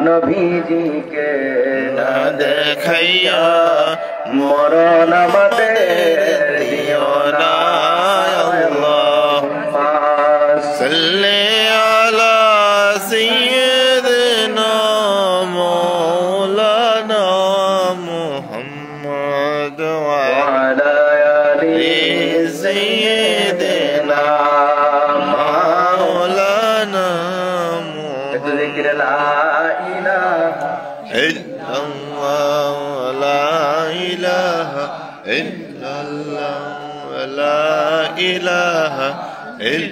নবীজিকে না দেখাইয়া মরণ আমাদের দিও না। আল্লাহুম্মা সাল্লি আলা সাইয়্যিদিনা মাওলানা মুহাম্মদ ওয়া আলা আলি সাইয়্যিদিনা মাওলানা মুহাম্মদ। যিকির লা ইলাহা ইল্লাল্লাহ লা ইলাহা ইল্লাল্লাহ লা ইলাহা ইল্লাল্লাহ লা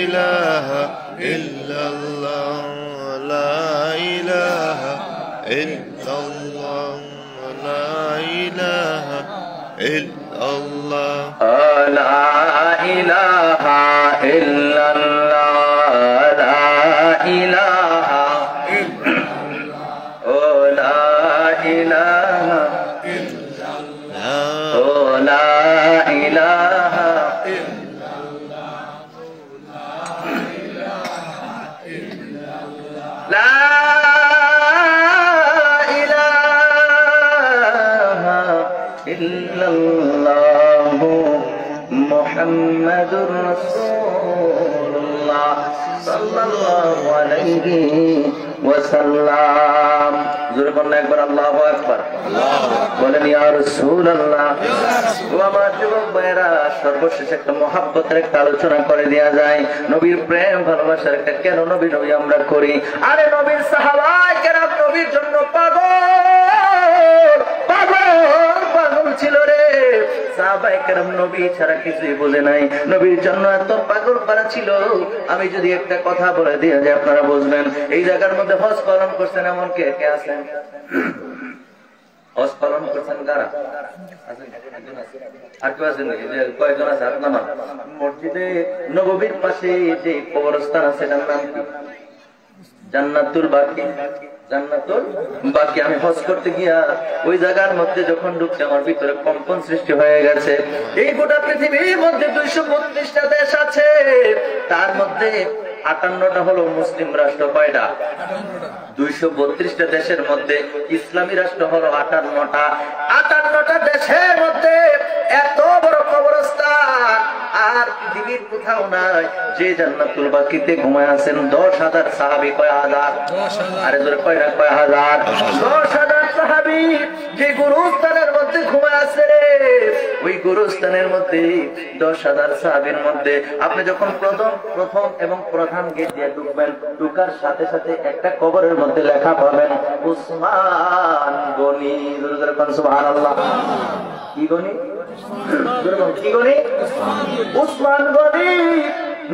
ইলাহা ইল্লাল্লাহ লা ইলাহা ইল্লাল্লাহ লা ইলাহা ইল্লাল্লাহ লা ইলাহা ইল্লাল্লাহ লা ইলাহা ও লা ইলাহা ইল্লাল্লাহ ও লা ইলাহা লা ইলাহা ইল্লাল্লাহ মুহাম্মাদুর রাসূলুল্লাহ সাল্লাল্লাহু আলাইহি ওয়াসাল্লাম। জোরে বলেন একবার আল্লাহু আকবার। বলেন ইয়া রাসূলুল্লাহ। ও আমার যুবক ভাইরা, সর্বশেষ একটা মহব্বতের একটা আলোচনা করে দেয়া যায়। নবীর প্রেম ভালোবাসার একটা কেন নবী নবী আমরা করি। আরে নবীর সাহাবায়ে কেরাম নবীর জন্য পাগল পাগল পাগল ছিল রে। সাহাবায়ে কেরাম নবী ছাড়া কিছুই বোঝে নাই, নবীর জন্য এত পাগল করা ছিল। আমি যদি একটা কথা বলে দিয়ে যে আপনারা বুঝবেন, এই জায়গার মধ্যে হজ পালন করছেন এমন কে কে আছেন? হজ পালন করছেন কারা? আর কেউ আছেন নাকি? কয়েকজন আছে হাত নামান। মসজিদে নববীর পাশে যে কবরস্থান আছে এটার নাম কি? জান্নাতুল বাকি। জান্নাতুল বাকি। আমি হজ করতে গিয়া ওই জায়গার মধ্যে যখন ঢুকছে আমার ভিতরে কম্পন সৃষ্টি হয়ে গেছে। এই গোটা পৃথিবীর মধ্যে 232টা দেশ আছে, তার মধ্যে 58টা হলো মুসলিম রাষ্ট্র। কয়টা? 232টা দেশের মধ্যে ইসলামী রাষ্ট্র হলো 58টা। 58টা দেশের মধ্যে এত বড় কবরস্থান আর পৃথিবীর কোথাও নাই। যে জান্নাতুল বাকিতে ঘুমায় আছেন 10,000 সাহাবী। কয় হাজার? আরে জোরে কয় না? কয় হাজার? 10,000 সাহাবী যে গুরুস্থানের মধ্যে ঘুমায় আছে রে। ওই গুরুস্থানের মধ্যে 10,000 সাহাবীর মধ্যে আপনি যখন প্রথম এবং প্রধান গেট দিয়ে ঢুকবেন, ঢুকার সাথে সাথে একটা কবরের মধ্যে লেখা পাবেন উসমান গনি। সুবহানাল্লাহ। কি গনি? কি গনি? উসমান গনি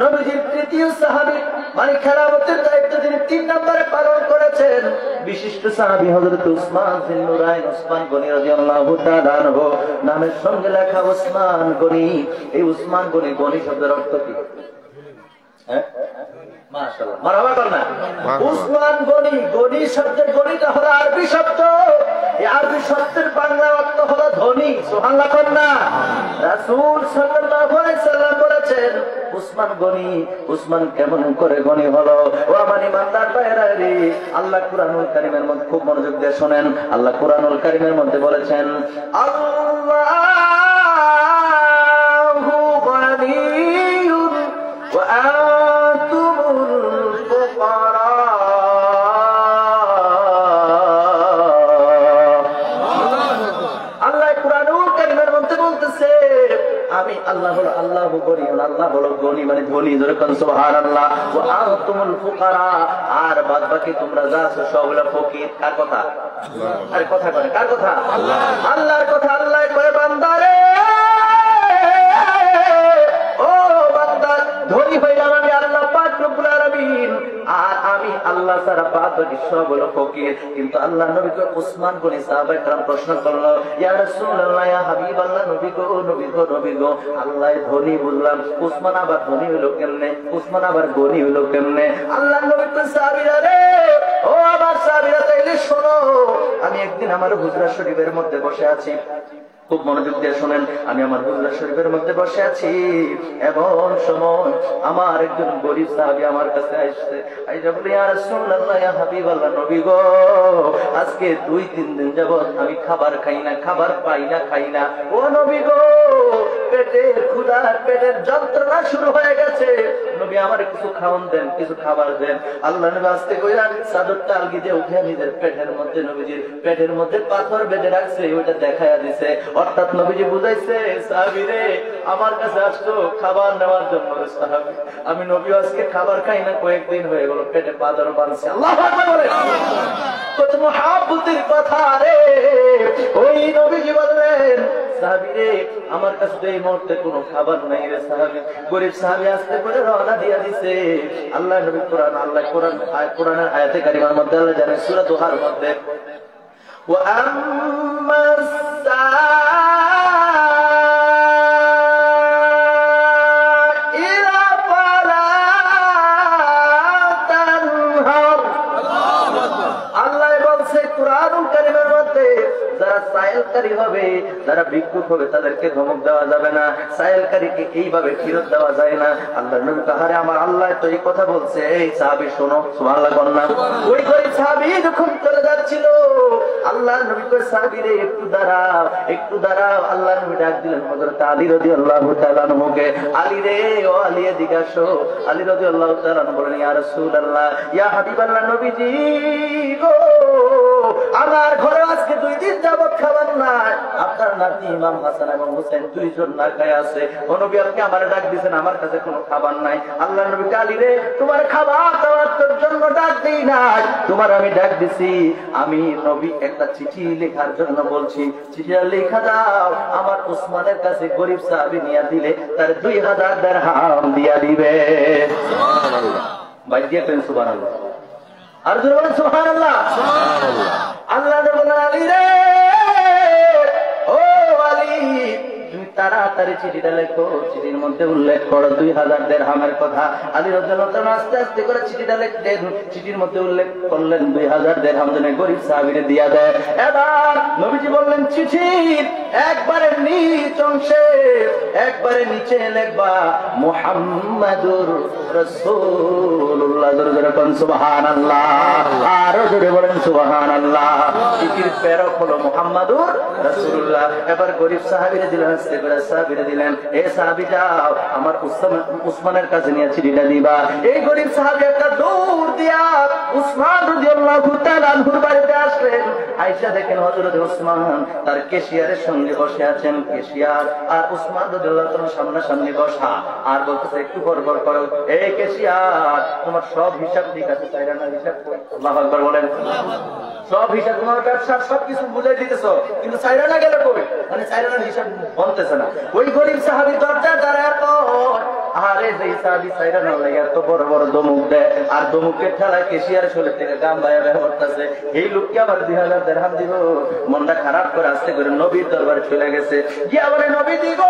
নবীজির তৃতীয় সাহাবী, মানে খেলাফতের দায়িত্ব তিনি 3 নম্বরে পালন করেছেন। বিশিষ্ট সাহাবী হযরত উসমান বিন নুরাইন উসমান গনি রাদিয়াল্লাহু তাআলা আনহু, নামের সঙ্গে লেখা উসমান গনি। এই উসমান গনি, গনি শব্দের অর্থ কি? হ্যাঁ, মাশাআল্লাহ, মারহাবা করনা। উসমান গনি, গনি শব্দের গনিটা হলো আরবি শব্দ। এই আরবি শব্দের বাংলা অর্থ হলো ধনী। সুবহানাল্লাহ করনা। রাসূল সাল্লাল্লাহু আলাইহি সাল্লাম বলেছেন উসমান গনি। উসমান কেমন করে গনি হলো? ও আমার ইমানদার ভাইরা রে, আল্লাহ কুরআনুল কারীমের মধ্যে খুব মনোযোগ দিয়ে শুনেন। আল্লাহ কুরআনুল কারীমের মধ্যে বলেছেন আল্লাহু গনিয়্যুন ওয়া আনতুমুল ফুকারা। আল্লাহ কুরআনুল কারীমের মধ্যে বলতেছে আমি আল্লাহ হলো আল্লাহু গনিয়্যুন, আল্লাহ বলো গনি মানে ধনী, যেরকম সুবহানাল্লাহ। ওয়া আনতুমুল ফুকারা, আর বাদ বাকি তোমরা যা আছো সবগুলো ফকির। কার কথা? আরে কথা করে কার কথা? আল্লাহর কথা। আল্লাহ কয় বান্দারে ও বান্দা, ধনী হইলাম আমি আল্লাহ পাক রব্বুল আলামিন, আর আমি আল্লাহ ছাড়া বাদ বাকি সব হলো ফকির। কিন্তু আল্লাহ নবীকে উসমান গনি সাহাবায়ে কেরাম প্রশ্ন করলো, ইয়া রাসূলুল্লাহ, ইয়া হাবিবাল্লাহ, নবী গো নবী গো নবী গো, আল্লাহ ধনী বললাম, উসমান আবার ধনী হলো কেমনে? উসমান আবার গনি হলো কেমনে? আল্লাহ নবী তো সাহাবীরা রে, ও আমার সাহাবীরা, তাইলে শোনো, আমি একদিন আমার হুজরা শরীফের মধ্যে বসে আছি, খুব মনোযোগ দিয়ে শোনেন, আমি আমার হুজরা শরীফের মধ্যে বসে আছি, এমন সময় আমার একজন গরীব সাহাবী আমার কাছে আসছে, আইসা বলে, ইয়া রাসূলুল্লাহ, ইয়া হাবিবাল্লাহ, নবী গো, আজকে 2-3 দিন যাবত আমি খাবার খাই না, খাবার পাই না, খাই না। ও নবী গো, পেটের ক্ষুধা, পেটের যন্ত্রণা শুরু হয়ে গেছে, নবী আমার কিছু খাওয়ান দেন, কিছু খাবার দেন। আল্লাহ নবী আস্তে কইরা চাদরটা আলগি দিয়ে উঠে নিজের পেটের মধ্যে, নবীজির পেটের মধ্যে পাথর বেঁধে রাখছে, ওইটা দেখাইয়া দিছে। অর্থাৎ নবীজি বুঝাইছে, সাহাবী রে, আমার কাছে আসছো খাবার নেওয়ার জন্য, সাহাবী আমি নবী আজকে খাবার খাই না, কয়েকদিন হয়ে গেল, পেটে পাথর বাঁধছে। আল্লাহু আকবার বলে, কত মুহাব্বতের কথা রে। ওই নবীজি বললেন, সাহাবী রে, আমার কাছে তো এই মুহূর্তে কোনো খাবার নাই রে সাহাবী। গরীব সাহাবী আস্তে করে রওনা দিয়া দিছে। আল্লাহ নবী কোরআন, আল্লাহ কোরআনের আয়াতে কারিমার মধ্যে আল্লাহ জানেন, সূরা দুহার মধ্যে, ওয়া আম্মাস সাইলা ফালা তানহার। আল্লাহ বলছে কোরআনুল কারীমের মধ্যে, যারা সাইলকারী হবে, যারা ভিক্ষুক হবে, তাদেরকে ধমক দেওয়া যাবে না, সাইলকারীকে এইভাবে ফেরত দেওয়া যায় না। আল্লাহ নবী কাহারে আমার আল্লাহ তো এই কথা বলছে, এই সাহাবী শোনো, সুবহানাল্লাহ কন্যা। ওই গরীব সাহাবী যখন চলে যাচ্ছিল, আল্লাহ নবী কয়, সাহাবী রে, একটু দাঁড়াও, একটু দাঁড়াও। আল্লাহ নবী ডাক দিলেন হযরত আলী রাদিয়াল্লাহু তাআলা আনহুকে, আলী রে, ও আলী এদিকে আসো। আলী রাদিয়াল্লাহু তাআলা আনহু বলেন, ইয়া রাসূলুল্লাহ, ইয়া হাবিবাল্লাহ, নবীজি গো, আমার ঘরে আজকে 2 দিন যাবত খাবার নাই, আপনার নাতি ইমাম হাসান এবং হুসাইন 2 জন না খায় আছে। ও নবী, আপনি আমার ডাক দিয়েছেন, আমার কাছে কোনো খাবার নাই। আল্লাহ নবী, আলী রে, তোমার খাবার দেওয়ার জন্য ডাক দেই নাই, তোমার আমি ডাক দিছি, আমি নবী একটা চিঠি লেখার জন্য বলছি, চিঠিটা লেখা দাও, আমার উসমানের কাছে গরীব সাহাবী নিয়ে দিলে তার 2000 দিরহাম দিয়া দিবে। সুবহানাল্লাহ, ভাই দিয়ে পেন সুবহানাল্লাহ, আর জোরে বলেন সুবহানাল্লাহ। আল্লাহ বলেন, আলী রে, ও আলী, তুমি তাড়াতাড়ি চিঠিটা লেখো, চিঠির মধ্যে উল্লেখ করো 2000 দিরহামের কথা। আলী রাদিয়াল্লাহু তাআলা আস্তে আস্তে করে চিঠিটা লিখলেন, চিঠির মধ্যে উল্লেখ করলেন 2000 দিরহাম যেন গরীব সাহাবীরে দিয়া দেয়। এবার নবীজি বললেন, চিঠির একবারে নিচ অংশে, একবারে নিচে লিখবা মুহাম্মাদুর রাসূলুল্লাহ, জোরে কোন সুবহানাল্লাহ, আরো জোরে বলেন সুবহানাল্লাহ। চিঠির প্রেরক হলো মুহাম্মাদুর রাসূলুল্লাহ। এবার গরীব সাহাবীরে দিলেন, সাহাবীরে দিলেন, এই সাহাবী যাও, আমার উসমানের কাছে নিয়ে চিঠিটা দিবা। এই গরীব সাহাবী একটা দৌড় দিয়া উসমান রাদিয়াল্লাহু তাআলা আনহুর বাড়িতে আসলেন। আয়েশা দেখেন হযরত উসমান তার কেশিয়ারের সঙ্গে বসে আছেন, কেশিয়ার আর উসমান রাদিয়াল্লাহু তাআলা সামনাসামনি বসা, আর বলতেছে, একটু গড়বড় করো, এই কেশিয়ার, তোমার সব হিসাব ঠিক আছে, চাইরা না হিসাব কই? আল্লাহু আকবার বলেন। সব হিসাব, তোমার ব্যবসার সবকিছু বুঝাই দিতেছো, কিন্তু চাইরা না গেলে কই? মানে চাইরা না হিসাব বলতেছে না। ওই গরীব সাহাবী দরজা দাঁড়ায়, আরে যে সাহাবী চাইরা না লাগে এত বড় বড় দমুক দেয়, আর দমুকের ঠেলায় কেশিয়ারের শরীর থেকে গাম বাইরে বের করতেছে। এই লোককে আবার 2000 দিরহাম দিব, মনটা খারাপ করে আস্তে করে নবীর দরবারে চলে গেছে, গিয়া বলে, নবী দিব,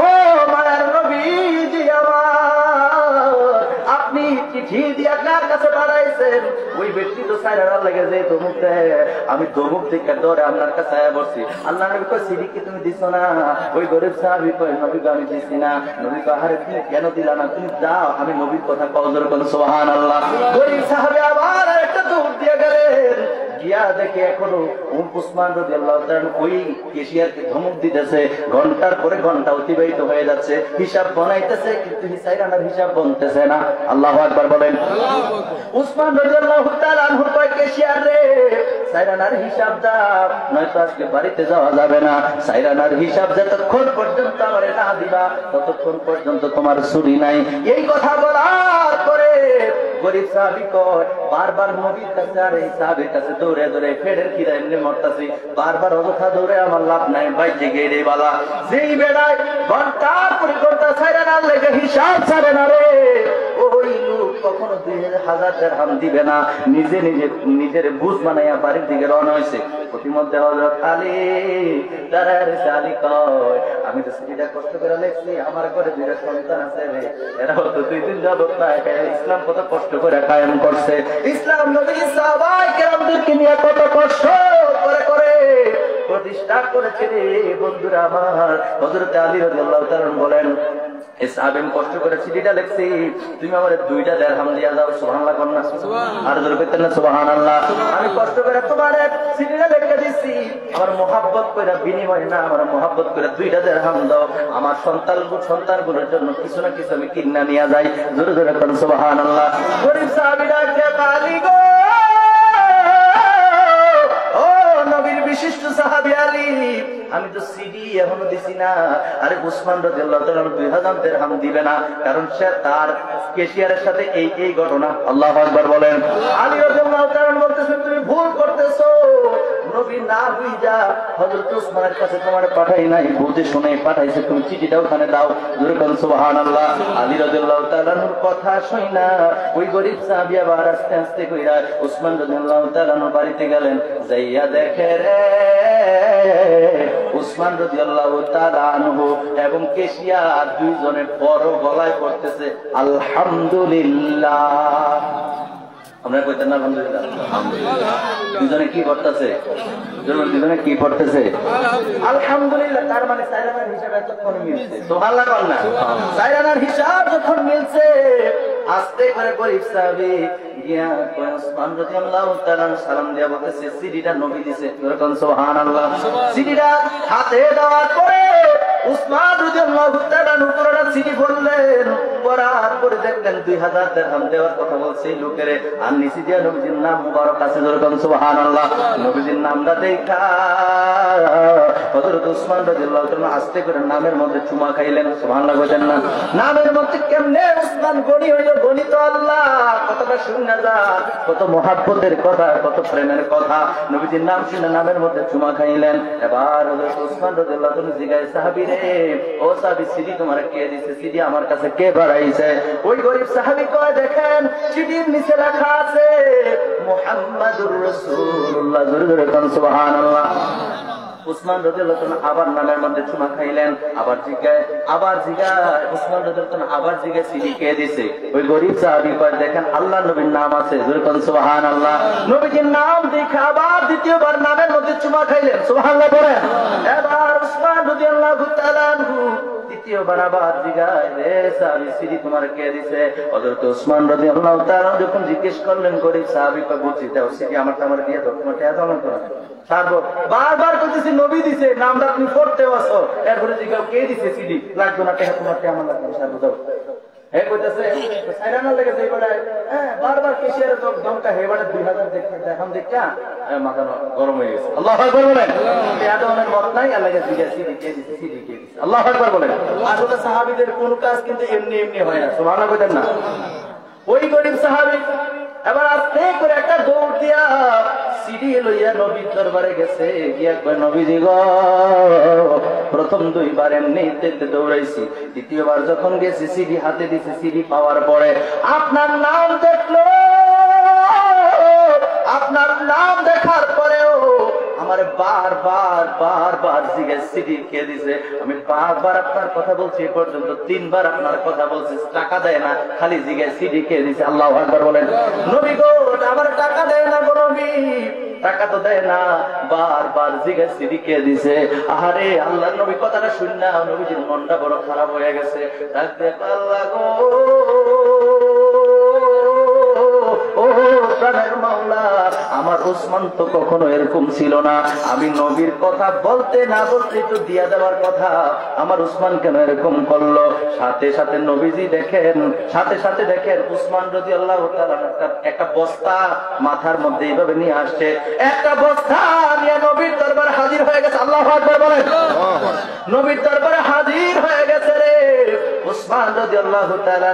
ও মায়ার নবীজি আমার, আপনি চিঠি দিয়া কার কাছে পাঠাইছেন? ওই ব্যক্তি তো সাইরার লাগে যে দমুক দেয়, আমি দমুক থেকে ধরে আপনার কাছে আয়া বসছি। আল্লাহ নবী কয়, চিঠি কি তুমি দিছো না? ওই গরীব সাহাবী কয়, নবী আমি দিছি না। নবী কয়, আরে তুমি কেন দিলা না? তুমি যাও, আমি নবীর কথা কওজর কোন সুবহানাল্লাহ। গরীব সাহাবী আবার একটা দৌড় দিয়ে গেলেন, গিয়া দেখে এখনো উসমান রাদিয়াল্লাহু তাআলা ওই কেশিয়ারকে ধমক দিতেছে, ঘন্টার পরে ঘন্টা অতিবাহিত হয়ে যাচ্ছে, হিসাব বানাইতেছে কিন্তু সাইরানার হিসাব বনতেছে না। আল্লাহু আকবার বলেন। উসমান রাদিয়াল্লাহু তাআলা আনহু কয়, কেশিয়ার রে, সাইরানার হিসাব দাও, নয়তো আজকে বাড়িতে যাওয়া যাবে না। সাইরানার হিসাব যতক্ষণ পর্যন্ত আমারে না দিবা ততক্ষণ পর্যন্ত তোমার ছুটি নাই। এই কথা বলার পরে গরিব সাহাবী কয়, বারবার নবীর কাছে আর এই সাহাবীর কাছে দৌড়ে দৌড়ে ফেরের খিদা এমনি মরতাছি, বারবার অযথা দৌড়ে আমার লাভ নাই, বাইরে গিয়ে রে বালা। যেই বেড়ায় ঘন্টার পরে ঘন্টা সাইরানার লেগে হিসাব ছাড়ে না রে, ওই লোক কখনো 2000 দিরহাম দিবে না। নিজে নিজে নিজের বুঝ বানাইয়া বাড়ির দিকে রওনা হয়েছে। প্রতিমধ্যে হযরত আলী দাঁড়ায় রয়েছে। আলী কয়, আমি তো চিঠিটা কষ্ট করে লিখছি, আমার ঘরে 2টা সন্তান আছে রে, এরা হয়তো 2 দিন যাবত নাই, ইসলাম কত কষ্ট করে কায়েম করছে, ইসলাম নবী সাহাবায়ে কেরামদেরকে নিয়ে কত কষ্ট করে করে প্রতিষ্ঠা করেছে রে বন্ধুরা আমার। হযরত আলী রাদিয়াল্লাহু তাআলা বলেন, এই সাহাবী কষ্ট করে চিঠিটা লিখছি, তুমি আমারে 2টা দিরহাম দিয়া দাও। সুবহানাল্লাহ কোন না? আর জোরে কইতেন না সুবহানাল্লাহ? আমি কষ্ট করে তোমারে চিঠিটা লিখে দিছি, আমার মোহাব্বত কইরা বিনিময় না, আমার মোহাব্বত করে 2টা দিরহাম দাও, আমার সন্তানগুলোর জন্য কিছু না কিছু আমি কিনা নিয়ে যাই। জোরে জোরে কোন সুবহানাল্লাহ। গরিব সাহাবীরা কে আলী গো, ও নবীর বিশিষ্ট সাহাবী আলী, আমি তো সিডি এখনো দিছি না। আরে উসমান রাদিয়াল্লাহু তাআলা 2000 দিরহাম দিবে না, কারণ সে তার কেশিয়ারের সাথে এই ঘটনা। আল্লাহু আকবার বলেন। আলী রাদিয়াল্লাহু তাআলা বলতেছেন, তুমি ভুল করতেছো, নবী না বুঝা হযরত উসমানের কাছে তোমার পাঠাই নাই, বুঝে শুনে পাঠাইছে, তুমি চিঠিটা ওখানে দাও। জোরে বলুন সুবহানাল্লাহ। আলী রাদিয়াল্লাহু তাআলার কথা শুনা ওই গরিব সাহাবী আবার আস্তে আস্তে কইরা উসমান রাদিয়াল্লাহু তাআলার বাড়িতে গেলেন। যাইয়া দেখে রে উসমান রাদিয়াল্লাহু তাআলা আনহু এবং কেশিয়া দুইজনে বড় গলায় পড়তেছে আলহামদুলিল্লাহ। আমরা কইতেন না আলহামদুলিল্লাহ? দুজনে কি করতেছে? দুজনে কি পড়তেছে? আলহামদুলিল্লাহ। তার মানে সাইরানার হিসাব এতক্ষণ মিলছে। সুবহানাল্লাহ বল না? সাইরানার হিসাব যখন মিলছে, আস্তে করে গরিব সাহাবী গিয়া উসমান রাদিয়াল্লাহু তাআলা সালাম দিয়া বলতেছে, সিডিটা নবী দিছে। এরকম সুবহানাল্লাহ। সিডিটা হাতে দেওয়ার পরে উসমান রাদিয়াল্লাহু তাআলা উপরটা সিডি বললেন, পড়ার পরে দেখলেন 2000 দিরহাম দেওয়ার কথা বলছে লোকেরে, আর নিচে দিয়া নবীজির নাম মুবারক আছে। এরকম সুবহানাল্লাহ। নবীজির নামটা দেখা হযরত উসমান রাদিয়াল্লাহু তাআলা আস্তে করে নামের মধ্যে চুমা খাইলেন। সুবহানাল্লাহ বলেন না? নামের মধ্যে কেমনে উসমান গনি হইল? গনি তো আল্লাহ। কতটা শুনে যা, কত মহাব্বতের কথা, কত প্রেমের কথা। নবীজির নাম শুনে নামের মধ্যে চুমা খাইলেন। এবার হযরত উসমান রাদিয়াল্লাহু তাআলা জিজ্ঞাসা, সাহাবী রে, ও সাহাবী, সিডি তোমার কে দিয়েছে? সিডি আমার কাছে কে বাড়াইছে? ওই গরিব সাহাবী কয়, দেখেন সিডির নিচে লেখা আছে মুহাম্মাদুর রাসূলুল্লাহ। জোরে জোরে কোন সুবহানাল্লাহ। উসমান রাদিয়াল্লাহু তাআলা আবার নামের মধ্যে চুমা খাইলেন। আবার জিজ্ঞাসা উসমান রাদিয়াল্লাহু তাআলা আবার জিজ্ঞাসা, সিডি কে দিয়েছে? ওই গরিব সাহাবী কয়, দেখেন আল্লাহ নবীর নাম আছে। জোরে কোন সুবহানাল্লাহ। নবীর নাম দেখে আবার দ্বিতীয়বার নামের মধ্যে চুমা খাইলেন। সুবহানাল্লাহ বলেন। এবার উসমান রাদিয়াল্লাহু তাআলা দ্বিতীয়বার আবার জিজ্ঞাসা, রে সাহাবী, সিডি তোমার কে দিয়েছে? হযরত উসমান রাদিয়াল্লাহু তাআলা যখন জিজ্ঞেস করলেন, গরিব সাহাবী কয়, বুঝছি, দাও সিডি আমার দিয়ে দাও, তোমার কে দাও না? বারবার করতেছি নবী দিছে, নামটা তুমি পড়তে আসো। এরপরে জিজ্ঞাসা, কে দিছে সিডি? লাগবে না, টেকা তোমার আমার লাগবে না, সারবো দাও। হে কইতেছে সাইরানার লেগে যাই বড়, বারবার কেশিয়ারের দমটা হে বড় 2000 দেখতে এখন দেখা মাথা গরম হয়ে গেছে। আল্লাহু আকবার বলেন। আদমের মত নাই, আল্লাহকে জিজ্ঞাসা, সিডি কে দিছে? সিডি কে দিছে? আল্লাহু আকবার বলেন। আসলে সাহাবীদের কোন কাজ কিন্তু এমনি এমনি হয় না। সুবহানাল্লাহ কইতেন না? ওই গরিব সাহাবী এবার আস্তে করে একটা দৌড় দিয়া সিডি লইয়া নবীর দরবারে গেছে। গিয়া কয়, নবীজি গো, প্রথম 2 বার এমনি দৌড়াইছি, দ্বিতীয়বার যখন গেছি সিডি হাতে দিছে। সিডি পাওয়ার পরে আপনার নাম দেখলো, আপনার নাম দেখার পরেও আমার বারবার জিজ্ঞেস, সিডি কে দিছে? আমি বারবার আপনার কথা বলছি, এ পর্যন্ত 3 বার আপনার কথা বলছি, টাকা দেয় না, খালি জিজ্ঞেস সিডি কে দিছে। আল্লাহু আকবার বলেন। নবী গো, আমার টাকা দেয় না গো নবী, টাকা তো দেয় না, বারবার জিজ্ঞেস সিডি কে দিছে। আহারে আল্লাহর নবী কথাটা শুন না, নবীজির মনটা বড় খারাপ হয়ে গেছে। আল্লাহ গো, ও প্রাণের মাওলা, আমার ওসমান তো কখনো এরকম ছিল না। আমি নবীর কথা বলতে না বলতে তো দিয়া দেওয়ার কথা, আমার ওসমান কেন এরকম করলো? সাথে সাথে নবীজি দেখেন, সাথে সাথে দেখেন ওসমান রাদিয়াল্লাহু তাআলা একটা বস্তা মাথার মধ্যে এইভাবে নিয়ে আসছে, একটা বস্তা নিয়ে নবীর দরবারে হাজির হয়ে গেছে। আল্লাহু আকবার বলেন। নবীর দরবারে হাজির হয়ে গেছে রে ওসমান রাদিয়াল্লাহু তাআলা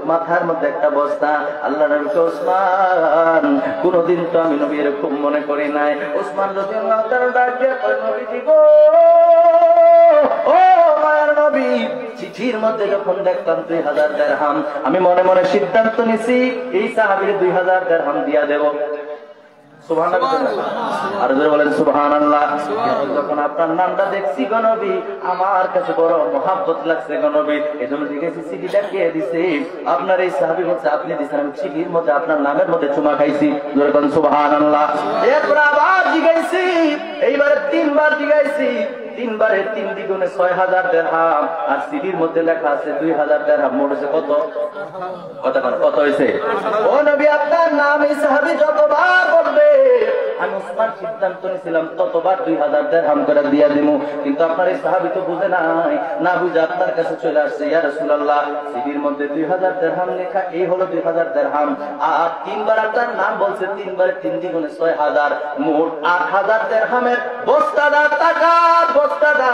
মাথার মধ্যে একটা বস্তা। আল্লাহ নবীকে, ওসমান কোনদিন তো আমি নবী এরকম মনে করি নাই। ওসমান রাদিয়াল্লাহু তাআলা ডাক দিয়ে কয়, নবীজি গো, ও মায়ের নবী, চিঠির মধ্যে যখন দেখলাম 2000 দিরহাম, আমি মনে মনে সিদ্ধান্ত নিছি এই সাহাবীর 2000 দিরহাম দিয়া দেব। সুবহানাল্লাহ, আর জোরে বলেন সুবহানাল্লাহ। যখন আপনার নামটা দেখছি গো নবী, আমার কাছে বড় মহব্বত লাগছে গো নবী, এজন্য জিজ্ঞেস চিঠিটা কে দিছে? আপনার এই সাহাবী বলছে আপনি দিছেন। আমি চিঠির মধ্যে আপনার নামের মধ্যে চুমা খাইছি। জোরে বলেন সুবহানাল্লাহ। এরপর আবার জিজ্ঞাসি, এইবারে 3 বার জিজ্ঞাসি। 3 বারে 3 দ্বিগুণে 6000 দিরহাম, আর চিঠির মধ্যে লেখা আছে 2000 দিরহাম। মোট হচ্ছে কত? কত হয়েছে? ও নবী, আপনার নাম এই সাহাবী যতবার বলবে, আমি ওসমান সিদ্ধান্ত নিয়েছিলাম ততবার 2000 দিরহাম করে দিয়া দিমু। কিন্তু আপনার এই সাহাবী তো বুঝে নাই, না বুঝে আপনার কাছে চলে আসছে। ইয়া রাসূলুল্লাহ, চিঠির মধ্যে 2000 দিরহাম লেখা, এই হলো 2000 দিরহাম। আর 3 বার আপনার নাম বলছে, 3 বারে 3 দ্বিগুণে 6000, মোট 8000 দিরহামের বস্তাদার টাকার বস্তাটা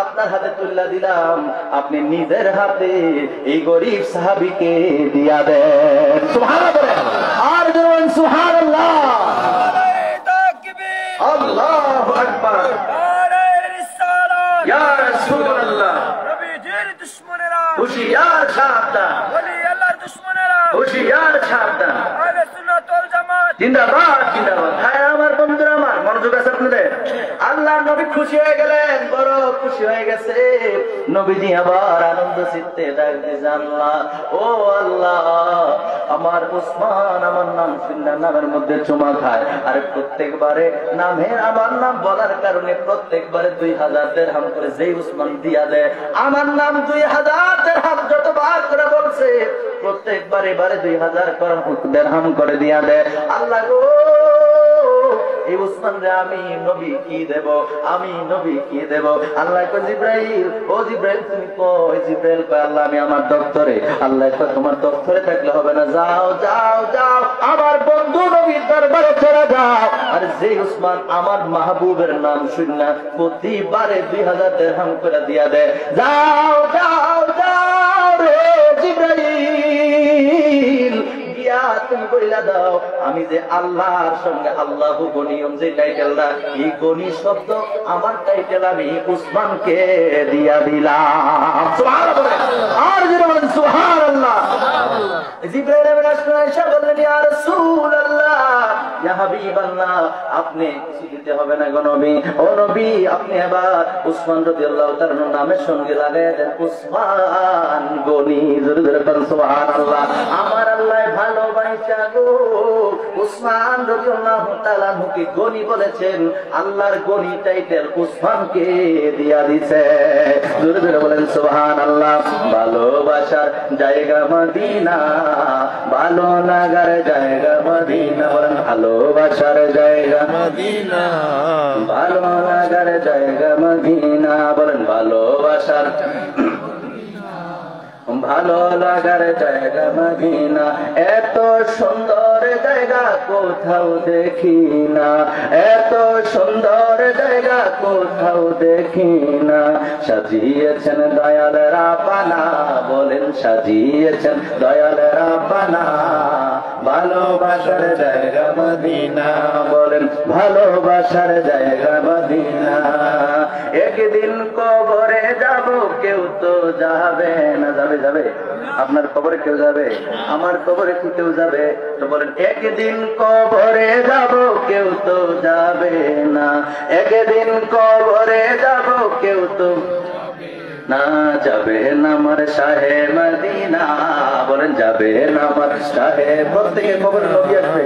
আপনার হাতে তুলে দিলাম। আপনি নিজের হাতে এই গরিব সাহাবীকে দিয়া দেন। সুবহানাল্লাহ, আর বলেন সুবহানাল্লাহ। আল্লাহু আকবার। ইয়া রাসূলুল্লাহ, নবীজির দুশমনেরা হুশিয়ার সাবধান, ওলি আল্লাহর দুশমনেরা হুশিয়ার সাবধান। আহলে সুন্নাত ওয়াল জামাত জিন্দাবাদ, জিন্দাবাদ। হ্যাঁ আমার বন্ধুরা, আমার মনোযোগ আছে আপনাদের। আল্লাহ নবী খুশি হয়ে গেলেন, বড় খুশি হয়ে গেছে। নবীজি আবার আনন্দ চিত্তে ডাক দিয়েছে, আল্লাহ, ও আল্লাহ, আমার ওসমান আমার নাম শুনলে নামের মধ্যে চুমা খায়, আর প্রত্যেকবারে নামের আমার নাম বলার কারণে প্রত্যেকবারে 2000 দিরহাম করে যেই ওসমান দিয়া দেয়, আমার নাম 2000 দিরহাম যতবার করে বলছে প্রত্যেকবারে 2000 দিরহাম করে দিয়া দেয়। আল্লাহ গো, এই ওসমান রে আমি নবী কি দেব, আমি নবী কি দেব? আল্লাহ কয়, জিবরাইল, ও জিবরাইল তুমি কই? জিবরাইল কয়, আল্লাহ আমি আমার দপ্তরে। আল্লাহ কয়, তোমার দপ্তরে থাকলে হবে না, যাও যাও যাও আমার বন্ধু নবীর দরবারে চলে যাও। আর যে ওসমান আমার মাহবুবের নাম শুননা প্রতিবারে 2000 দিরহাম করে দিয়া দেয়, যাও যাও যাও রে জিবরাইল, তুমি বইলা দাও আমি যে আল্লাহর সঙ্গে আল্লাহু গনিয়ম যে টাইটেলটা, এই গনি শব্দ আমার টাইটেল আমি উসমানকে দিয়া দিলাম। সুবহানাল্লাহ, আর যারা বলেন সুবহানাল্লাহ। জিবরাইল আমিন আসলেন, আয়েশা বললেন, ইয়া রাসূলুল্লাহ, ইয়া হাবিবাল্লাহ, আপনি কিছু দিতে হবে না গো নবী। ও নবী, আপনি এবার উসমান রাদিয়াল্লাহু তাআলার নামের সঙ্গে লাগায় দেন উসমান গনি। জোরে জোরে বলেন সুবহানাল্লাহ। আমার আল্লাহ ভালোবাসা গো উসমান রাদিয়াল্লাহু তাআলা কে গনি বলেছেন, আল্লাহর গনি টাইটেল উসমানকে দিয়া দিয়েছে। জোরে জোরে বলেন সুবহানাল্লাহ। ভালোবাসার জায়গা মদিনা, ভালো লাগার জায়গা মদিনা, বলেন ভালোবাসার জায়গা মদিনা, ভালো লাগার জায়গা মদিনা, বলেন ভালোবাসার ভালো লাগার জায়গা মদিনা। এত সুন্দর জায়গা কোথাও দেখি না, এত সুন্দর জায়গা কোথাও দেখি না। সাজিয়েছেন দয়াল রাব্বানা, বলেন সাজিয়েছেন দয়াল রাব্বানা, ভালোবাসার জায়গা মদিনা, বলেন ভালোবাসার জায়গা মদিনা। একদিন কবরে যাব, কেউ তো যাবে না। যাবে যাবে আপনার কবরে কেউ যাবে, আমার কবরে কি কেউ যাবে? তো বলেন একদিন কবরে যাব, কেউ তো যাবে না। একদিন কবরে যাব, কেউ তো না যাবে না আমার শাহে মদিনা, বলেন যাবে না আমার শাহে। প্রত্যেকে কবরে নবী আসবে,